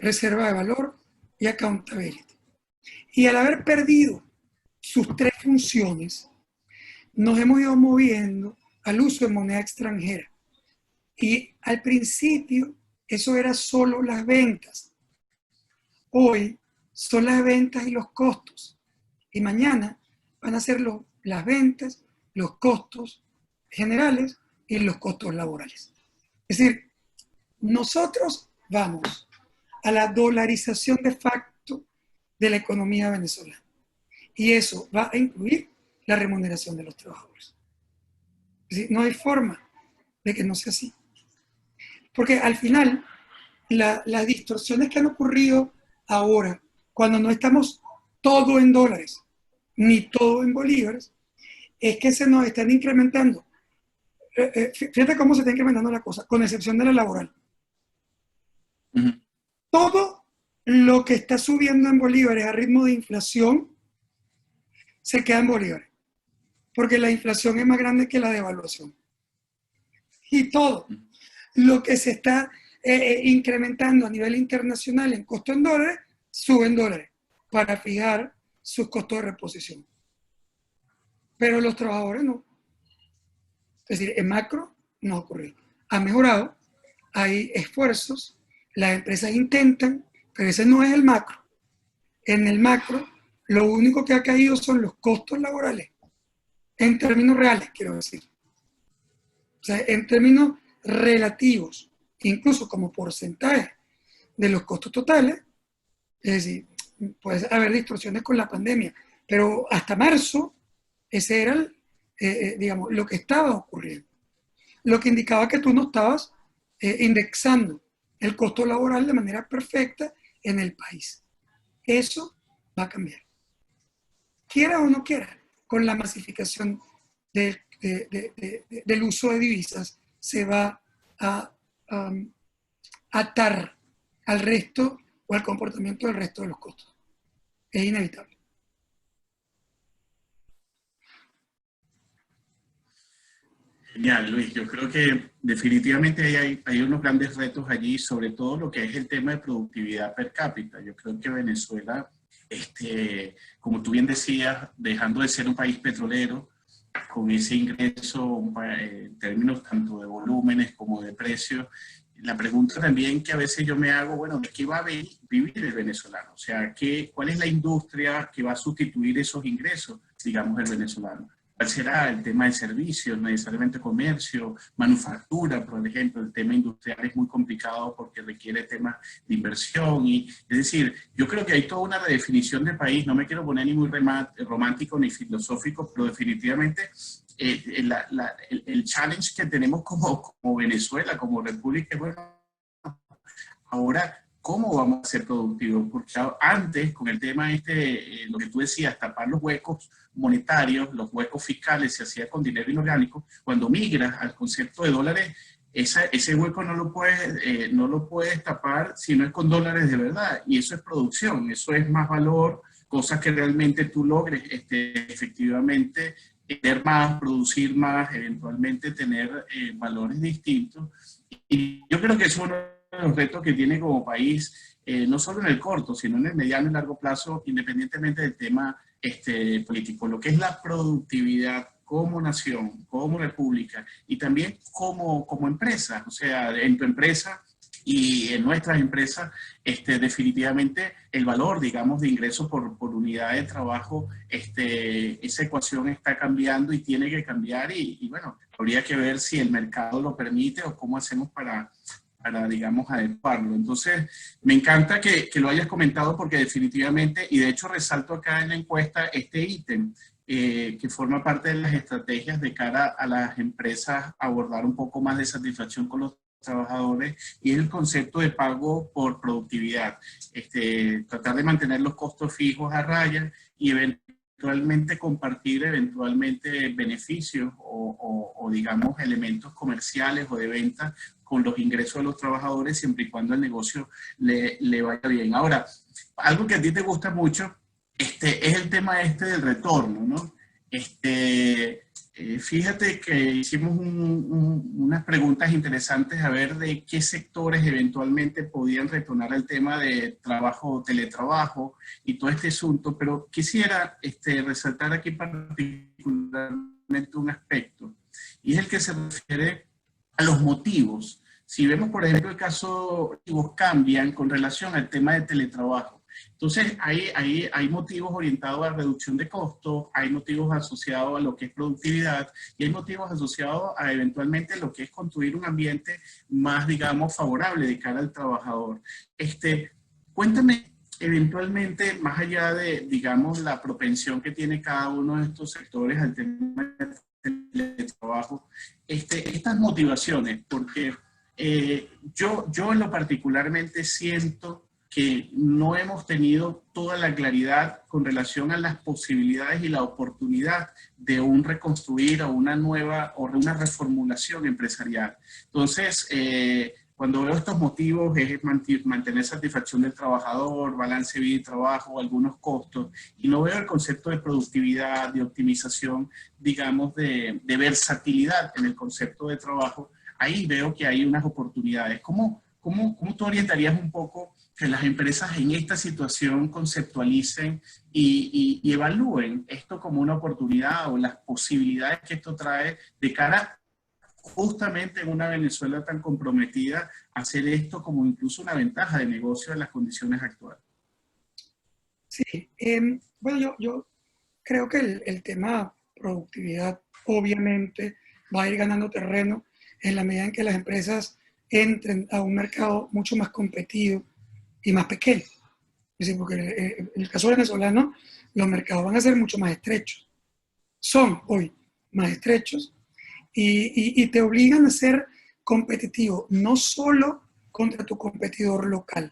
reserva de valor y accountability. Y al haber perdido sus tres funciones, nos hemos ido moviendo al uso de moneda extranjera. Y al principio eso era solo las ventas. Hoy son las ventas y los costos. Y mañana van a ser las ventas, los costos generales y los costos laborales. Es decir, nosotros vamos a la dolarización de facto de la economía venezolana. Y eso va a incluir la remuneración de los trabajadores. Es decir, no hay forma de que no sea así. Porque al final, las distorsiones que han ocurrido ahora, cuando no estamos todo en dólares, ni todo en bolívares, es que se nos están incrementando. Fíjate cómo se está incrementando la cosa, con excepción de la laboral. Ujú. Todo lo que está subiendo en bolívares a ritmo de inflación se queda en bolívares, porque la inflación es más grande que la devaluación. Y todo lo que se está incrementando a nivel internacional en costo en dólares, sube en dólares para fijar sus costos de reposición. Pero los trabajadores no. Es decir, en macro no ha ocurrido. Ha mejorado, hay esfuerzos, las empresas intentan, pero ese no es el macro. En el macro, lo único que ha caído son los costos laborales, en términos reales, quiero decir. O sea, en términos relativos, incluso como porcentaje de los costos totales, es decir, puede haber distorsiones con la pandemia, pero hasta marzo, ese era, digamos, lo que estaba ocurriendo. Lo que indicaba que tú no estabas indexando el costo laboral de manera perfecta en el país. Eso va a cambiar. Quiera o no quiera, con la masificación del uso de divisas, se va a atar al resto o al comportamiento del resto de los costos. Es inevitable. Genial, Luis. Yo creo que definitivamente hay unos grandes retos allí, sobre todo lo que es el tema de productividad per cápita. Yo creo que Venezuela, como tú bien decías, dejando de ser un país petrolero, con ese ingreso en términos tanto de volúmenes como de precios, la pregunta también que a veces yo me hago, bueno, ¿de qué va a vivir el venezolano? O sea, ¿cuál es la industria que va a sustituir esos ingresos, digamos, del venezolano? ¿Cuál será el tema de servicios, no necesariamente comercio, manufactura, por ejemplo? El tema industrial es muy complicado porque requiere temas de inversión. Es decir, yo creo que hay toda una redefinición del país. No me quiero poner ni muy romántico ni filosófico, pero definitivamente el challenge que tenemos como Venezuela, como república, bueno, ahora, ¿cómo vamos a ser productivos? Porque antes, con el tema lo que tú decías, tapar los huecos monetarios, los huecos fiscales, se hacía con dinero inorgánico. Cuando migras al concepto de dólares, ese hueco no lo puedes tapar si no es con dólares de verdad. Y eso es producción, eso es más valor, cosas que realmente tú logres efectivamente tener más, producir más, eventualmente tener valores distintos. Y yo creo que eso es uno de los retos que tiene como país, no solo en el corto, sino en el mediano y largo plazo, independientemente del tema político, lo que es la productividad como nación, como república y también como empresa. O sea, en tu empresa y en nuestras empresas, definitivamente el valor, digamos, de ingreso por unidad de trabajo, esa ecuación está cambiando y tiene que cambiar y bueno, habría que ver si el mercado lo permite o cómo hacemos para digamos, adecuarlo. Entonces, me encanta que lo hayas comentado porque definitivamente, y de hecho resalto acá en la encuesta este ítem, que forma parte de las estrategias de cara a las empresas abordar un poco más de satisfacción con los trabajadores, y es el concepto de pago por productividad. Tratar de mantener los costos fijos a raya y eventualmente compartir beneficios o digamos elementos comerciales o de venta con los ingresos de los trabajadores, siempre y cuando el negocio le vaya bien. Ahora, algo que a ti te gusta mucho es el tema del retorno, ¿no? Fíjate que hicimos unas preguntas interesantes a ver de qué sectores eventualmente podían retornar al tema de trabajo, teletrabajo y todo este asunto, pero quisiera resaltar aquí particularmente un aspecto, y es el que se refiere a los motivos. Si vemos, por ejemplo, el caso, los motivos cambian con relación al tema de teletrabajo. Entonces, hay motivos orientados a reducción de costos, hay motivos asociados a lo que es productividad y hay motivos asociados a eventualmente lo que es construir un ambiente más, digamos, favorable de cara al trabajador. Cuéntame, eventualmente, más allá de, digamos, la propensión que tiene cada uno de estos sectores al tema del teletrabajo, estas motivaciones, porque yo en lo particularmente siento que no hemos tenido toda la claridad con relación a las posibilidades y la oportunidad de un reconstruir o una nueva o una reformulación empresarial. Entonces, cuando veo estos motivos es mantener satisfacción del trabajador, balance vida y trabajo, algunos costos, y no veo el concepto de productividad, de optimización, digamos, de versatilidad en el concepto de trabajo. Ahí veo que hay unas oportunidades. ¿Cómo tú orientarías un poco que las empresas en esta situación conceptualicen y evalúen esto como una oportunidad o las posibilidades que esto trae de cara justamente en una Venezuela tan comprometida a hacer esto como incluso una ventaja de negocio en las condiciones actuales? Sí, bueno, yo creo que el tema productividad obviamente va a ir ganando terreno en la medida en que las empresas entren a un mercado mucho más competido y más pequeño. Es decir, porque en el caso venezolano los mercados van a ser mucho más estrechos. Son hoy más estrechos y te obligan a ser competitivo, no solo contra tu competidor local,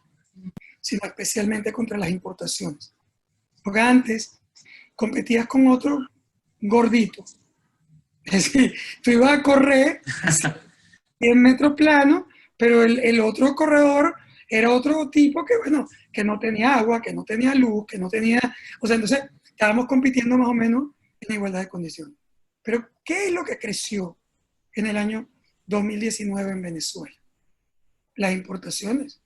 sino especialmente contra las importaciones. Porque antes competías con otro gordito. Es decir, tú ibas a correr 100 metros planos, Pero el otro corredor era otro tipo que, bueno, que no tenía agua, que no tenía luz, que no tenía... O sea, entonces estábamos compitiendo más o menos en igualdad de condiciones. Pero, ¿qué es lo que creció en el año 2019 en Venezuela? Las importaciones.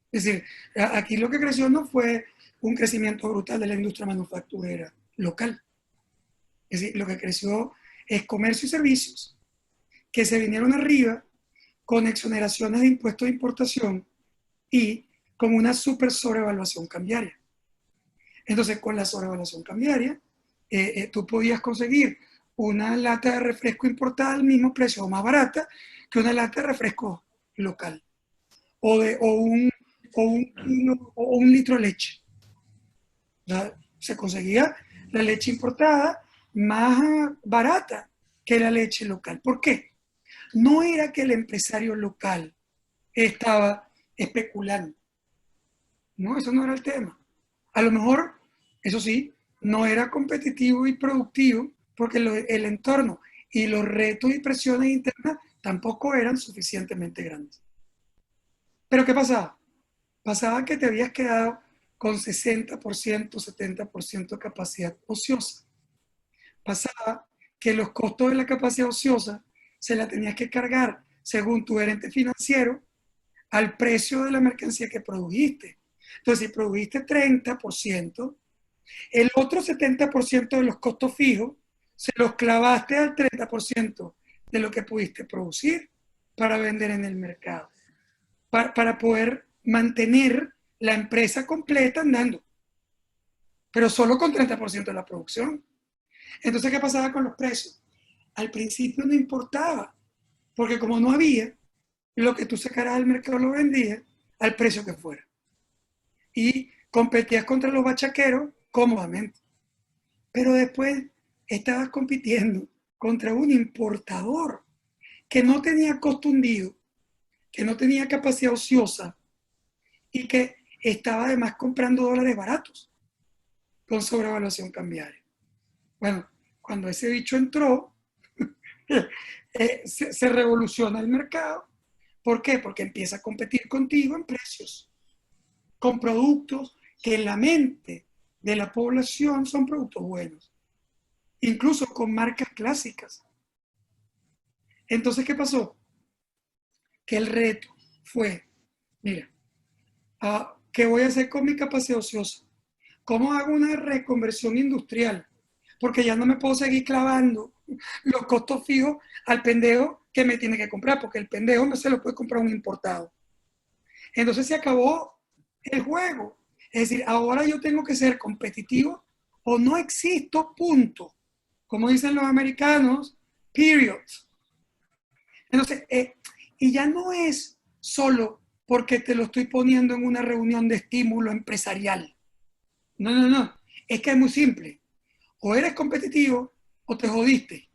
Es decir, aquí lo que creció no fue un crecimiento brutal de la industria manufacturera local. Es decir, lo que creció es comercio y servicios que se vinieron arriba con exoneraciones de impuestos de importación y con una super sobrevaluación cambiaria. Entonces, con la sobrevaluación cambiaria, tú podías conseguir una lata de refresco importada al mismo precio o más barata que una lata de refresco local o un litro de leche. Se conseguía la leche importada más barata que la leche local. ¿Por qué? No era que el empresario local estaba especulando. No, eso no era el tema. A lo mejor, eso sí, no era competitivo y productivo porque el entorno y los retos y presiones internas tampoco eran suficientemente grandes. Pero ¿qué pasaba? Pasaba que te habías quedado con 60%, 70% de capacidad ociosa. Pasaba que los costos de la capacidad ociosa se la tenías que cargar según tu gerente financiero al precio de la mercancía que produjiste. Entonces, si produjiste 30%, el otro 70% de los costos fijos se los clavaste al 30% de lo que pudiste producir para vender en el mercado, para poder mantener la empresa completa andando, pero solo con 30% de la producción. Entonces, ¿qué pasaba con los precios? Al principio no importaba, porque como no había, lo que tú sacaras del mercado lo vendías al precio que fuera. Y competías contra los bachaqueros cómodamente. Pero después estabas compitiendo contra un importador que no tenía costo hundido, que no tenía capacidad ociosa y que estaba además comprando dólares baratos con sobrevaluación cambiaria. Bueno, cuando ese bicho entró, se revoluciona el mercado. ¿Por qué? Porque empieza a competir contigo en precios, con productos que en la mente de la población son productos buenos, incluso con marcas clásicas. Entonces, ¿qué pasó? Que el reto fue, mira, ¿qué voy a hacer con mi capacidad ociosa? ¿Cómo hago una reconversión industrial? Porque ya no me puedo seguir clavando los costos fijos al pendejo que me tiene que comprar, porque el pendejo no se lo puede comprar un importado. Entonces se acabó el juego. Es decir, ahora yo tengo que ser competitivo o no existo, punto. Como dicen los americanos, period. Entonces, y ya no es solo porque te lo estoy poniendo en una reunión de estímulo empresarial. No, no, no. Es que es muy simple. O eres competitivo o te jodiste.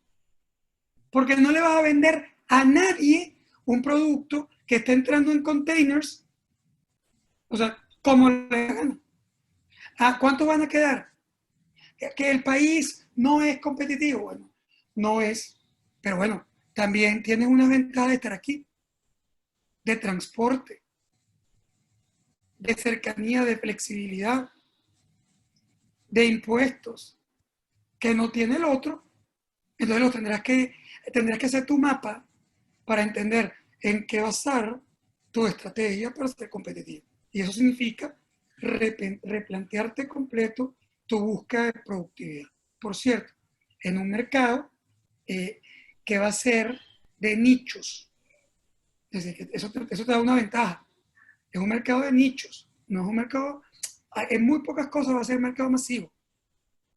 Porque no le vas a vender a nadie un producto que está entrando en containers. O sea, como le hagan. ¿A cuántos van a quedar? Que el país no es competitivo. Bueno, no es. Pero bueno, también tiene una ventaja de estar aquí. De transporte, de cercanía, de flexibilidad, de impuestos, que no tiene el otro. Entonces tendrás que hacer tu mapa para entender en qué basar tu estrategia para ser competitivo. Y eso significa replantearte completo tu búsqueda de productividad. Por cierto, en un mercado que va a ser de nichos. Es decir, que eso te da una ventaja. Es un mercado de nichos, no es un mercado, en muy pocas cosas va a ser mercado masivo.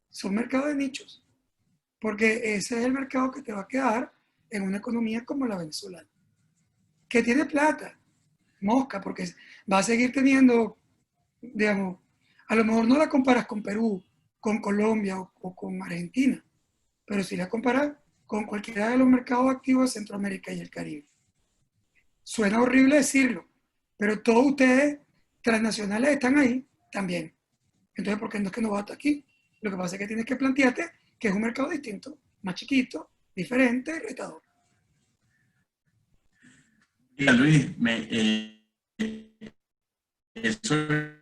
Son mercados de nichos, porque ese es el mercado que te va a quedar en una economía como la venezolana, que tiene plata, mosca, porque va a seguir teniendo, digamos, a lo mejor no la comparas con Perú, con Colombia o con Argentina, pero sí la comparas con cualquiera de los mercados activos de Centroamérica y el Caribe. Suena horrible decirlo, pero todos ustedes transnacionales están ahí también. Entonces, ¿por qué no es que no va hasta aquí? Lo que pasa es que tienes que plantearte que es un mercado distinto, más chiquito, diferente, retador. Mira, Luis, eso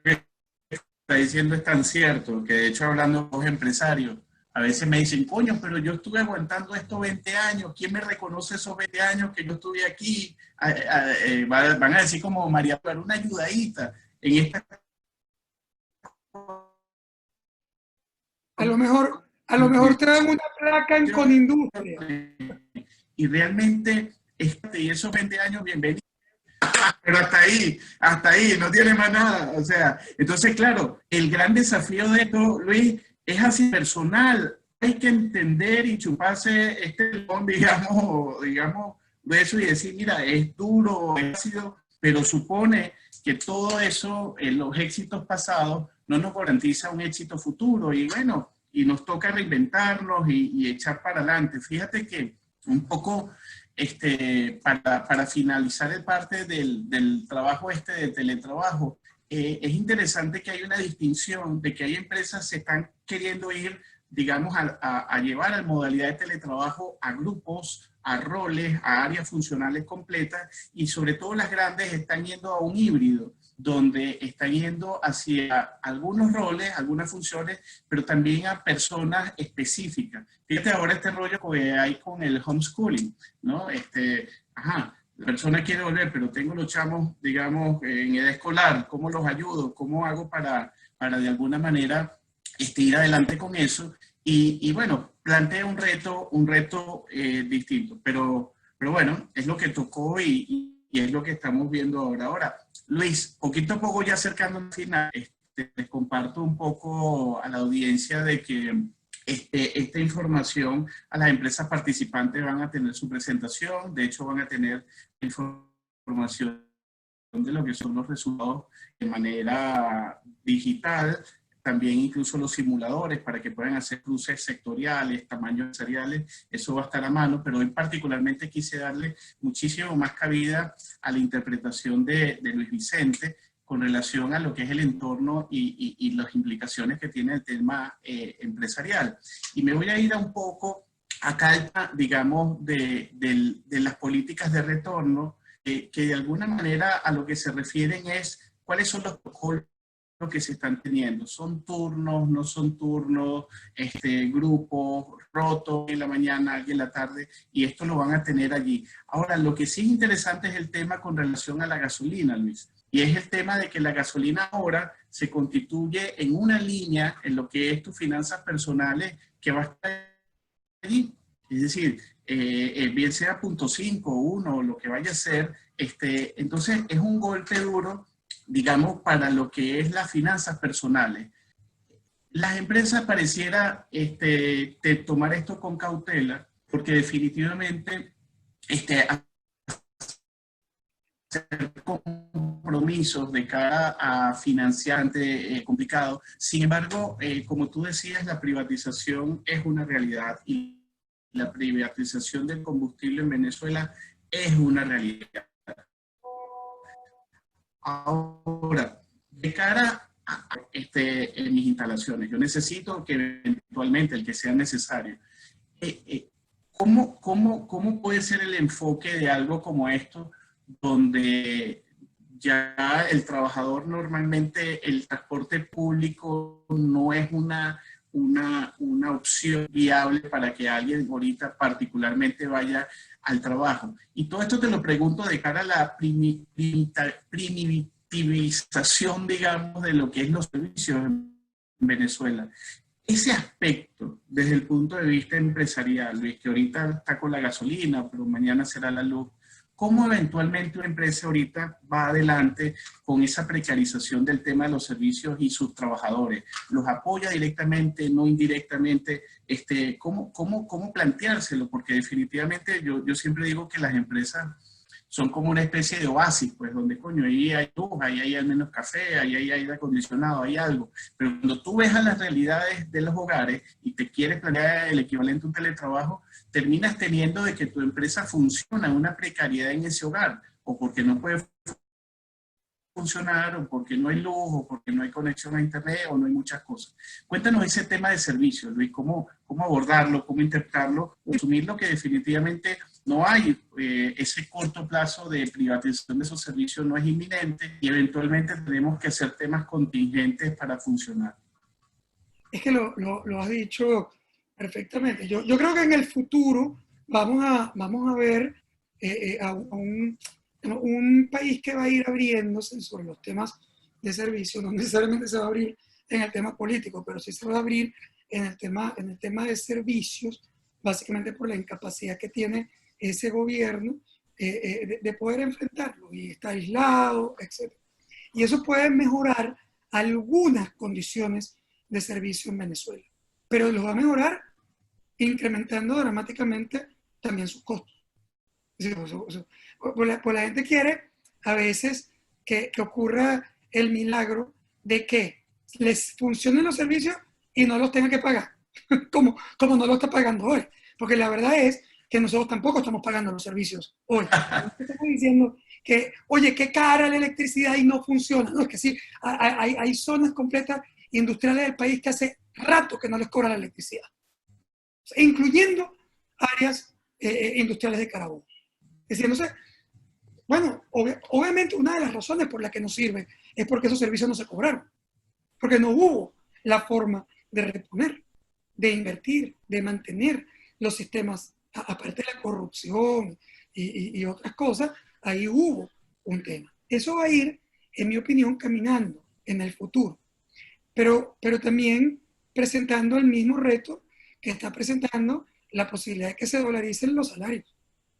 que está diciendo es tan cierto, que de hecho hablando con los empresarios, a veces me dicen, coño, pero yo estuve aguantando estos 20 años, ¿quién me reconoce esos 20 años que yo estuve aquí? Van a decir como María, para una ayudadita en esta... A lo mejor te dan una placa en Conindustria. Y realmente, y esos 20 años, bienvenidos. Pero hasta ahí, no tiene más nada. O sea, entonces, claro, el gran desafío de esto, Luis, es así personal. Hay que entender y chuparse este limón, digamos, de eso y decir, mira, es duro, es ácido, pero supone que todo eso, los éxitos pasados, no nos garantiza un éxito futuro. Y bueno, y nos toca reinventarnos y echar para adelante. Fíjate que un poco para finalizar el parte del trabajo de teletrabajo, es interesante que hay una distinción de que hay empresas que se están queriendo ir, digamos, a llevar a modalidad de teletrabajo a grupos, a roles, a áreas funcionales completas, y sobre todo las grandes están yendo a un híbrido, donde están yendo hacia algunos roles, algunas funciones, pero también a personas específicas. Fíjate ahora este rollo que hay con el homeschooling, ¿no? La persona quiere volver, pero tengo los chamos, digamos, en edad escolar, ¿cómo los ayudo? ¿Cómo hago para de alguna manera ir adelante con eso? Y bueno, plantea un reto distinto, pero bueno, es lo que tocó y es lo que estamos viendo ahora. Ahora, Luis, poquito a poco ya acercando al final, les comparto un poco a la audiencia de que esta información a las empresas participantes van a tener su presentación, de hecho van a tener información de lo que son los resultados de manera digital, también incluso los simuladores para que puedan hacer cruces sectoriales, tamaños empresariales, eso va a estar a mano, pero hoy particularmente quise darle muchísimo más cabida a la interpretación de Luis Vicente con relación a lo que es el entorno y las implicaciones que tiene el tema empresarial. Y me voy a ir a un poco acá, digamos, de las políticas de retorno, que de alguna manera a lo que se refieren es cuáles son los protocolos que se están teniendo. ¿Son turnos, no son turnos, grupos, rotos en la mañana, alguien en la tarde? Y esto lo van a tener allí. Ahora, lo que sí es interesante es el tema con relación a la gasolina, Luis. Y es el tema de que la gasolina ahora se constituye en una línea en lo que es tus finanzas personales que va a estar allí. Es decir, bien sea 0.5 o 1, lo que vaya a ser, entonces es un golpe duro, digamos, para lo que es las finanzas personales. Las empresas pareciera tomar esto con cautela, porque definitivamente hacer compromisos de cara a financiante complicado. Sin embargo, como tú decías, la privatización es una realidad y la privatización del combustible en Venezuela es una realidad. Ahora, de cara a en mis instalaciones, yo necesito que eventualmente, el que sea necesario, ¿cómo puede ser el enfoque de algo como esto, donde ya el trabajador normalmente el transporte público no es una opción viable para que alguien ahorita particularmente vaya al trabajo? Y todo esto te lo pregunto de cara a la primitivización, digamos, de lo que es los servicios en Venezuela. Ese aspecto, desde el punto de vista empresarial, Luis, que ahorita está con la gasolina, pero mañana será la luz, ¿cómo eventualmente una empresa ahorita va adelante con esa precarización del tema de los servicios y sus trabajadores? ¿Los apoya directamente, no indirectamente? ¿Cómo planteárselo? Porque definitivamente yo siempre digo que las empresas son como una especie de oasis, pues, donde, coño, ahí hay luz, ahí hay al menos café, ahí hay aire acondicionado, hay algo. Pero cuando tú ves a las realidades de los hogares y te quieres planear el equivalente a un teletrabajo, terminas teniendo de que tu empresa funciona en una precariedad en ese hogar, o porque no puede funcionar, o porque no hay luz, o porque no hay conexión a internet, o no hay muchas cosas. Cuéntanos ese tema de servicios, Luis, cómo abordarlo, cómo interpretarlo, o asumirlo, que definitivamente no hay ese corto plazo de privatización de esos servicios, no es inminente y eventualmente tenemos que hacer temas contingentes para funcionar. Es que lo has dicho perfectamente. Yo creo que en el futuro vamos a ver a un país que va a ir abriéndose sobre los temas de servicio. No necesariamente se va a abrir en el tema político, pero sí se va a abrir en el tema de servicios, básicamente por la incapacidad que tiene ese gobierno de poder enfrentarlo y está aislado, etc. Y eso puede mejorar algunas condiciones de servicio en Venezuela, pero lo va a mejorar incrementando dramáticamente también sus costos. Pues la gente quiere a veces que ocurra el milagro de que les funcionen los servicios y no los tengan que pagar, como no lo está pagando hoy. Porque la verdad es que nosotros tampoco estamos pagando los servicios hoy. Estamos diciendo que, oye, qué cara la electricidad y no funciona. No, es que sí, hay zonas completas industriales del país que hace rato que no les cobra la electricidad, incluyendo áreas industriales de Carabobo. Es decir, no sé, bueno, obviamente una de las razones por las que no sirve es porque esos servicios no se cobraron, porque no hubo la forma de reponer, de invertir, de mantener los sistemas, aparte de la corrupción y otras cosas, ahí hubo un tema. Eso va a ir, en mi opinión, caminando en el futuro, pero también presentando el mismo reto que está presentando la posibilidad de que se dolaricen los salarios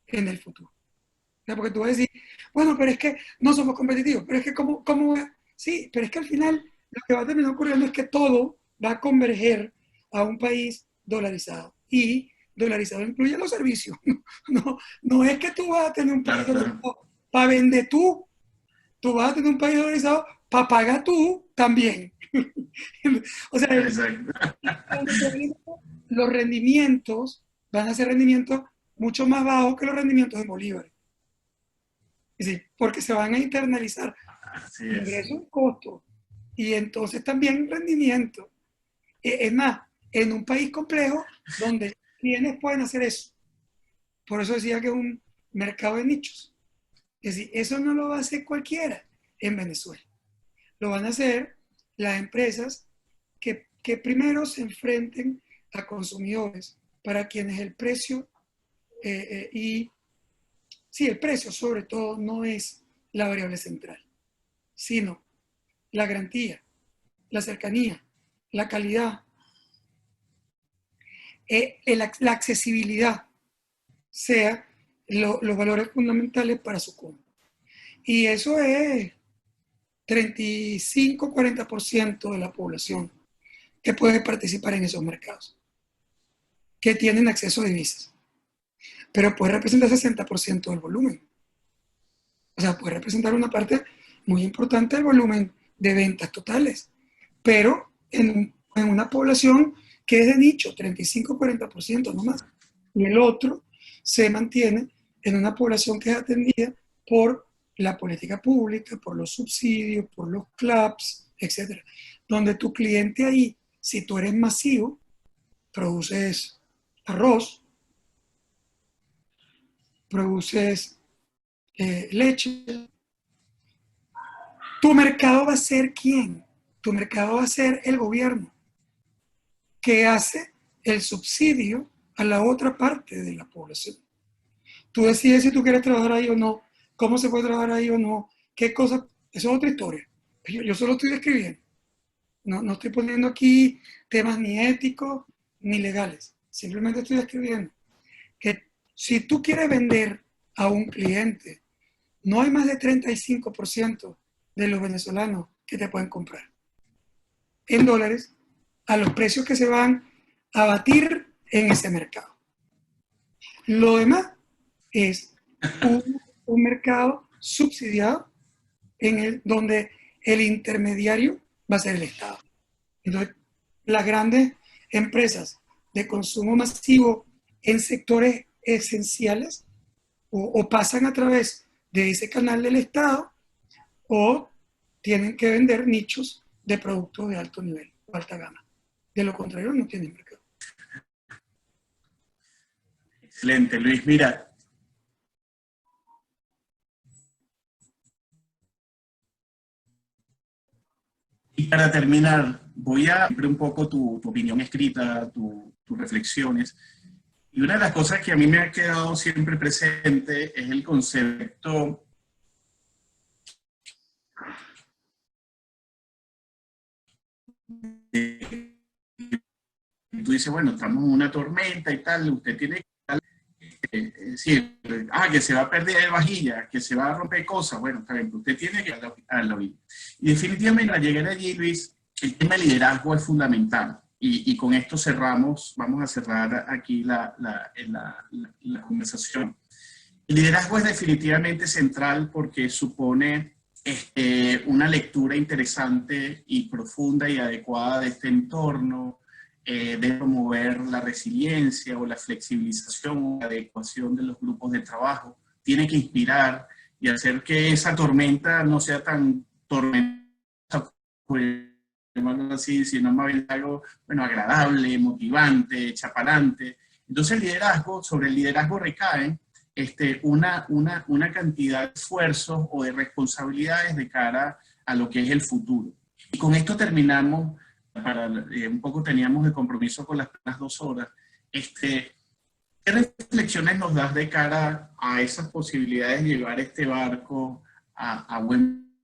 en el futuro. O sea, porque tú vas a decir, bueno, pero es que no somos competitivos, pero es que ¿cómo va? Sí, pero es que al final lo que va a terminar ocurriendo es que todo va a converger a un país dolarizado. Y dolarizado incluye los servicios. No es que tú vas a tener un país dolarizado para vender tú vas a tener un país dolarizado para pagar tú también. O sea, los rendimientos van a ser rendimientos mucho más bajos que los rendimientos de Bolívar. Sí, porque se van a internalizar Así es. ingresos, costos y entonces también rendimiento. Es más, en un país complejo donde quienes pueden hacer eso. Por eso decía que es un mercado de nichos. Es decir, eso no lo va a hacer cualquiera en Venezuela. Lo van a hacer las empresas que primero se enfrenten a consumidores para quienes el precio y sí, el precio sobre todo no es la variable central, sino la garantía, la cercanía, la calidad, la accesibilidad, sea los valores fundamentales para su compra. Y eso es 35-40% de la población que puede participar en esos mercados, que tienen acceso a divisas, pero puede representar 60% del volumen. O sea, puede representar una parte muy importante del volumen de ventas totales, pero en una población que es de nicho, 35-40% nomás. Y el otro se mantiene en una población que es atendida por la política pública, por los subsidios, por los CLAPS, etcétera. Donde tu cliente ahí, si tú eres masivo, produces arroz, produces leche. Tu mercado va a ser quién? Tu mercado va a ser el gobierno, que hace el subsidio a la otra parte de la población. Tú decides si tú quieres trabajar ahí o no, cómo se puede trabajar ahí o no, qué cosas, eso es otra historia. Yo solo estoy describiendo, no estoy poniendo aquí temas ni éticos ni legales, simplemente estoy describiendo que si tú quieres vender a un cliente, no hay más de 35% de los venezolanos que te pueden comprar en dólares a los precios que se van a batir en ese mercado. Lo demás es un mercado subsidiado donde el intermediario va a ser el Estado. Entonces, las grandes empresas de consumo masivo en sectores esenciales o pasan a través de ese canal del Estado o tienen que vender nichos de productos de alto nivel o alta gama. De lo contrario, no tienen mercado. Excelente, Luis. Mira, Y para terminar, voy a ver un poco tu opinión escrita, tus reflexiones. Y una de las cosas que a mí me ha quedado siempre presente es el concepto de, tú dices, bueno, estamos en una tormenta y tal, usted tiene que decir, que se va a perder vajilla, que se va a romper cosas, bueno, está bien, usted tiene que ir a la orilla. Y definitivamente al llegar allí, Luis, el tema de liderazgo es fundamental. Y con esto cerramos, vamos a cerrar aquí la conversación. El liderazgo es definitivamente central porque supone una lectura interesante y profunda y adecuada de este entorno, de promover la resiliencia o la flexibilización o la adecuación de los grupos de trabajo. Tiene que inspirar y hacer que esa tormenta no sea tan tormentosa, pues, así, sino más bien algo, bueno, agradable, motivante, chapalante. Entonces sobre el liderazgo recae una cantidad de esfuerzos o de responsabilidades de cara a lo que es el futuro. Y con esto terminamos, un poco teníamos de compromiso con las 2 horas. ¿Qué reflexiones nos das de cara a esas posibilidades de llevar este barco a buen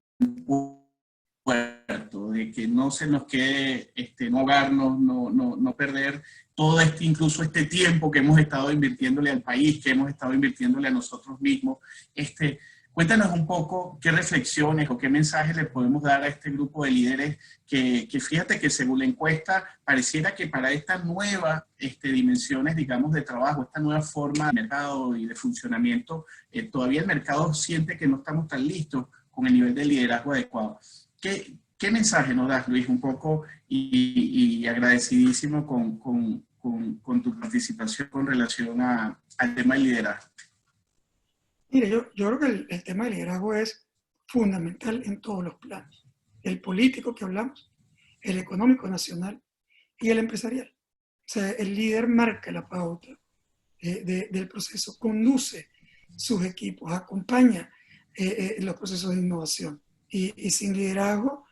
puerto, de que no se nos quede, no ahogarnos, no perder todo incluso este tiempo que hemos estado invirtiéndole al país, que hemos estado invirtiéndole a nosotros mismos? Cuéntanos un poco qué reflexiones o qué mensajes le podemos dar a este grupo de líderes que fíjate que según la encuesta pareciera que para estas nuevas dimensiones, digamos, de trabajo, esta nueva forma de mercado y de funcionamiento, todavía el mercado siente que no estamos tan listos con el nivel de liderazgo adecuado. ¿Qué mensaje nos das, Luis? Un poco y agradecidísimo con tu participación con relación al tema del liderazgo. Mire, yo creo que el tema del liderazgo es fundamental en todos los planos. El político que hablamos, el económico nacional y el empresarial. O sea, el líder marca la pauta del proceso, conduce sus equipos, acompaña los procesos de innovación. Y sin liderazgo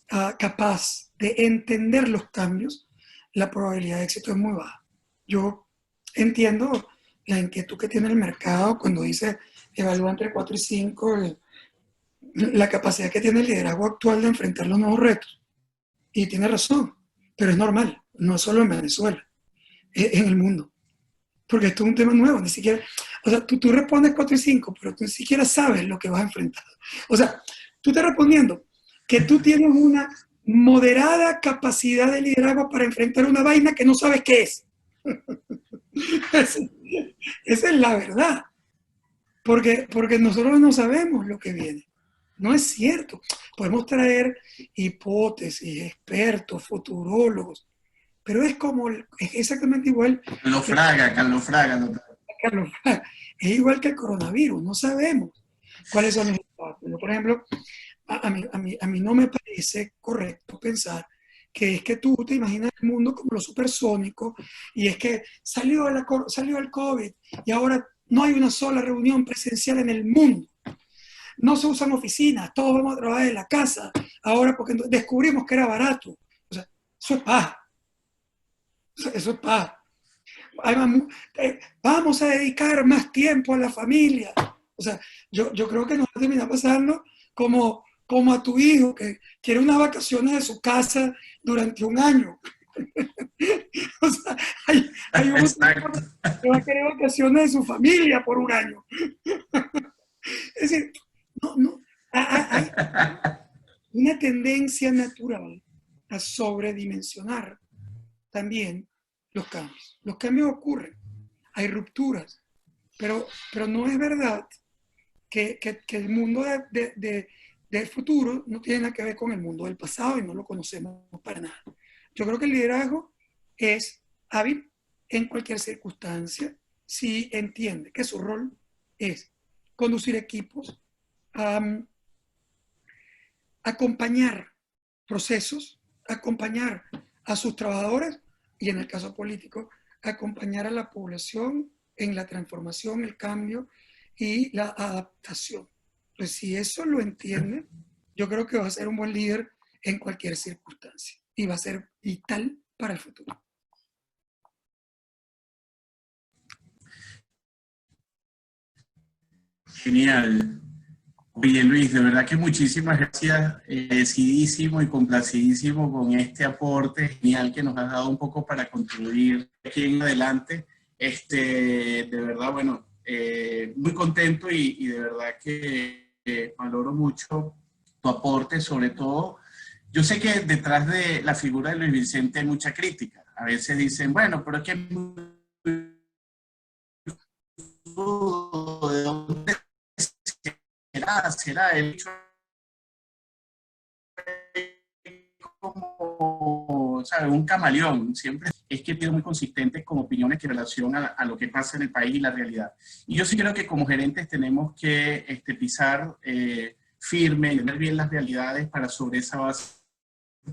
capaz de entender los cambios, la probabilidad de éxito es muy baja. Yo entiendo la inquietud que tiene el mercado cuando dice evalúa entre 4 y 5 la capacidad que tiene el liderazgo actual de enfrentar los nuevos retos. Y tiene razón, pero es normal, no solo en Venezuela, en el mundo. Porque esto es un tema nuevo, ni siquiera, o sea, tú respondes 4 y 5, pero tú ni siquiera sabes lo que vas a enfrentar. O sea, tú estás respondiendo que tú tienes una moderada capacidad de liderazgo para enfrentar una vaina que no sabes qué es. Esa es la verdad. Porque nosotros no sabemos lo que viene. No es cierto. Podemos traer hipótesis, expertos, futurólogos, pero es exactamente igual. Carlos Fraga. Carlos, es igual que el coronavirus, no sabemos cuáles son los impactos. Yo, por ejemplo, a mí no me parece correcto pensar que es que tú te imaginas el mundo como lo supersónico y es que salió el COVID y ahora no hay una sola reunión presencial en el mundo. No se usan oficinas, todos vamos a trabajar en la casa ahora porque descubrimos que era barato. O sea, eso es paja. Eso es paja. Vamos a dedicar más tiempo a la familia. O sea, yo creo que nos va a terminar pasando como a tu hijo que quiere unas vacaciones de su casa durante un año. O sea, hay un que va a querer vacaciones de su familia por un año. Es decir, hay una tendencia natural a sobredimensionar también los cambios. Los cambios ocurren, hay rupturas, pero no es verdad que el mundo del futuro no tiene nada que ver con el mundo del pasado y no lo conocemos para nada. Yo creo que el liderazgo es hábil en cualquier circunstancia si entiende que su rol es conducir equipos, acompañar procesos, acompañar a sus trabajadores y en el caso político, acompañar a la población en la transformación, el cambio y la adaptación. Pues si eso lo entiende, yo creo que va a ser un buen líder en cualquier circunstancia y va a ser vital para el futuro. Genial. Oye Luis, de verdad que muchísimas gracias, decidísimo y complacidísimo con este aporte genial que nos has dado un poco para contribuir aquí en adelante. De verdad, bueno, muy contento y de verdad que valoro mucho tu aporte, sobre todo. Yo sé que detrás de la figura de Luis Vicente hay mucha crítica. A veces dicen, bueno, pero es que ¿de dónde será el hecho como, ¿sabes? Un camaleón, siempre es que tiene muy consistente con opiniones que en relación a lo que pasa en el país y la realidad. Y yo sí creo que como gerentes tenemos que pisar firme, entender bien las realidades para sobre esa base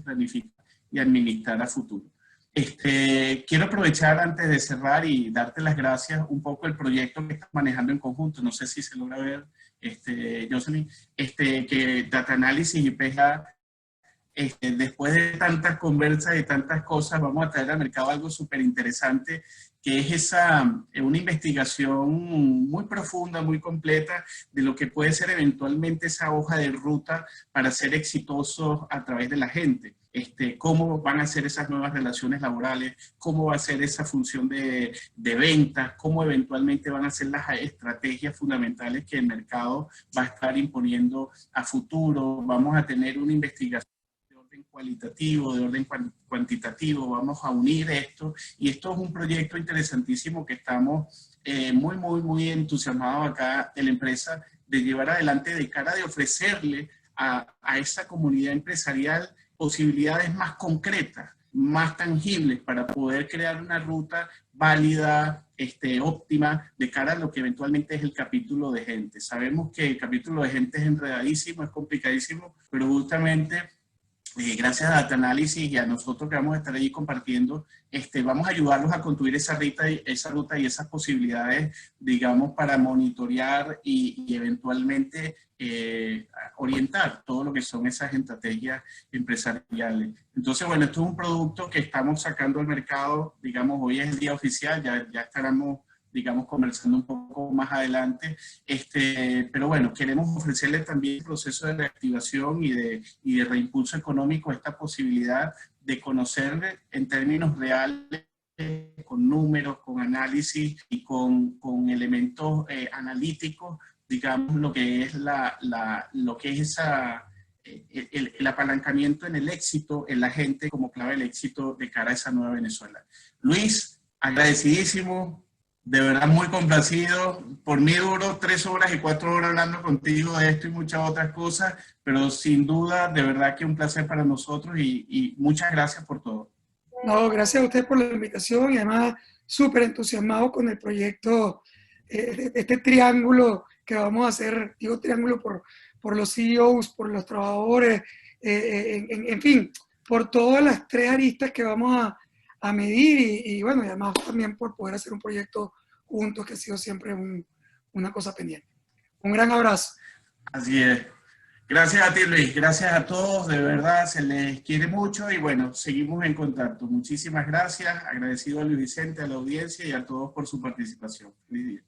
planificar y administrar a futuro. Quiero aprovechar antes de cerrar y darte las gracias un poco el proyecto que estás manejando en conjunto. No sé si se logra ver, Jocelyn, que Data Analysis y PGA, después de tantas conversas y tantas cosas, vamos a traer al mercado algo súper interesante, que es una investigación muy profunda, muy completa, de lo que puede ser eventualmente esa hoja de ruta para ser exitosos a través de la gente. Cómo van a ser esas nuevas relaciones laborales, cómo va a ser esa función de ventas, cómo eventualmente van a ser las estrategias fundamentales que el mercado va a estar imponiendo a futuro. Vamos a tener una investigación cualitativo, de orden cuantitativo, vamos a unir esto, y esto es un proyecto interesantísimo que estamos muy entusiasmados acá en la empresa de llevar adelante de cara de ofrecerle a esa comunidad empresarial posibilidades más concretas, más tangibles para poder crear una ruta válida, óptima, de cara a lo que eventualmente es el capítulo de gente. Sabemos que el capítulo de gente es enredadísimo, es complicadísimo, pero justamente gracias a Data Analysis y a nosotros que vamos a estar allí compartiendo, vamos a ayudarlos a construir esa ruta y esas posibilidades, digamos, para monitorear y eventualmente orientar todo lo que son esas estrategias empresariales. Entonces, bueno, esto es un producto que estamos sacando al mercado, digamos, hoy es el día oficial, ya estaremos, digamos, conversando un poco más adelante, pero bueno, queremos ofrecerle también el proceso de reactivación y de reimpulso económico, esta posibilidad de conocer en términos reales, con números, con análisis y con elementos analíticos, digamos, lo que es el apalancamiento en el éxito, en la gente como clave del éxito de cara a esa nueva Venezuela. Luis, agradecidísimo. De verdad muy complacido. Por mí duró 3 horas y 4 horas hablando contigo de esto y muchas otras cosas, pero sin duda, de verdad que un placer para nosotros y muchas gracias por todo. No, gracias a usted por la invitación y además súper entusiasmado con el proyecto, este triángulo que vamos a hacer, digo triángulo por los CEOs, por los trabajadores, en fin, por todas las 3 aristas que vamos a medir y bueno, y además también por poder hacer un proyecto juntos que ha sido siempre una cosa pendiente. Un gran abrazo. Así es. Gracias a ti, Luis. Gracias a todos. De verdad, se les quiere mucho y bueno, seguimos en contacto. Muchísimas gracias. Agradecido a Luis Vicente, a la audiencia y a todos por su participación. Feliz día.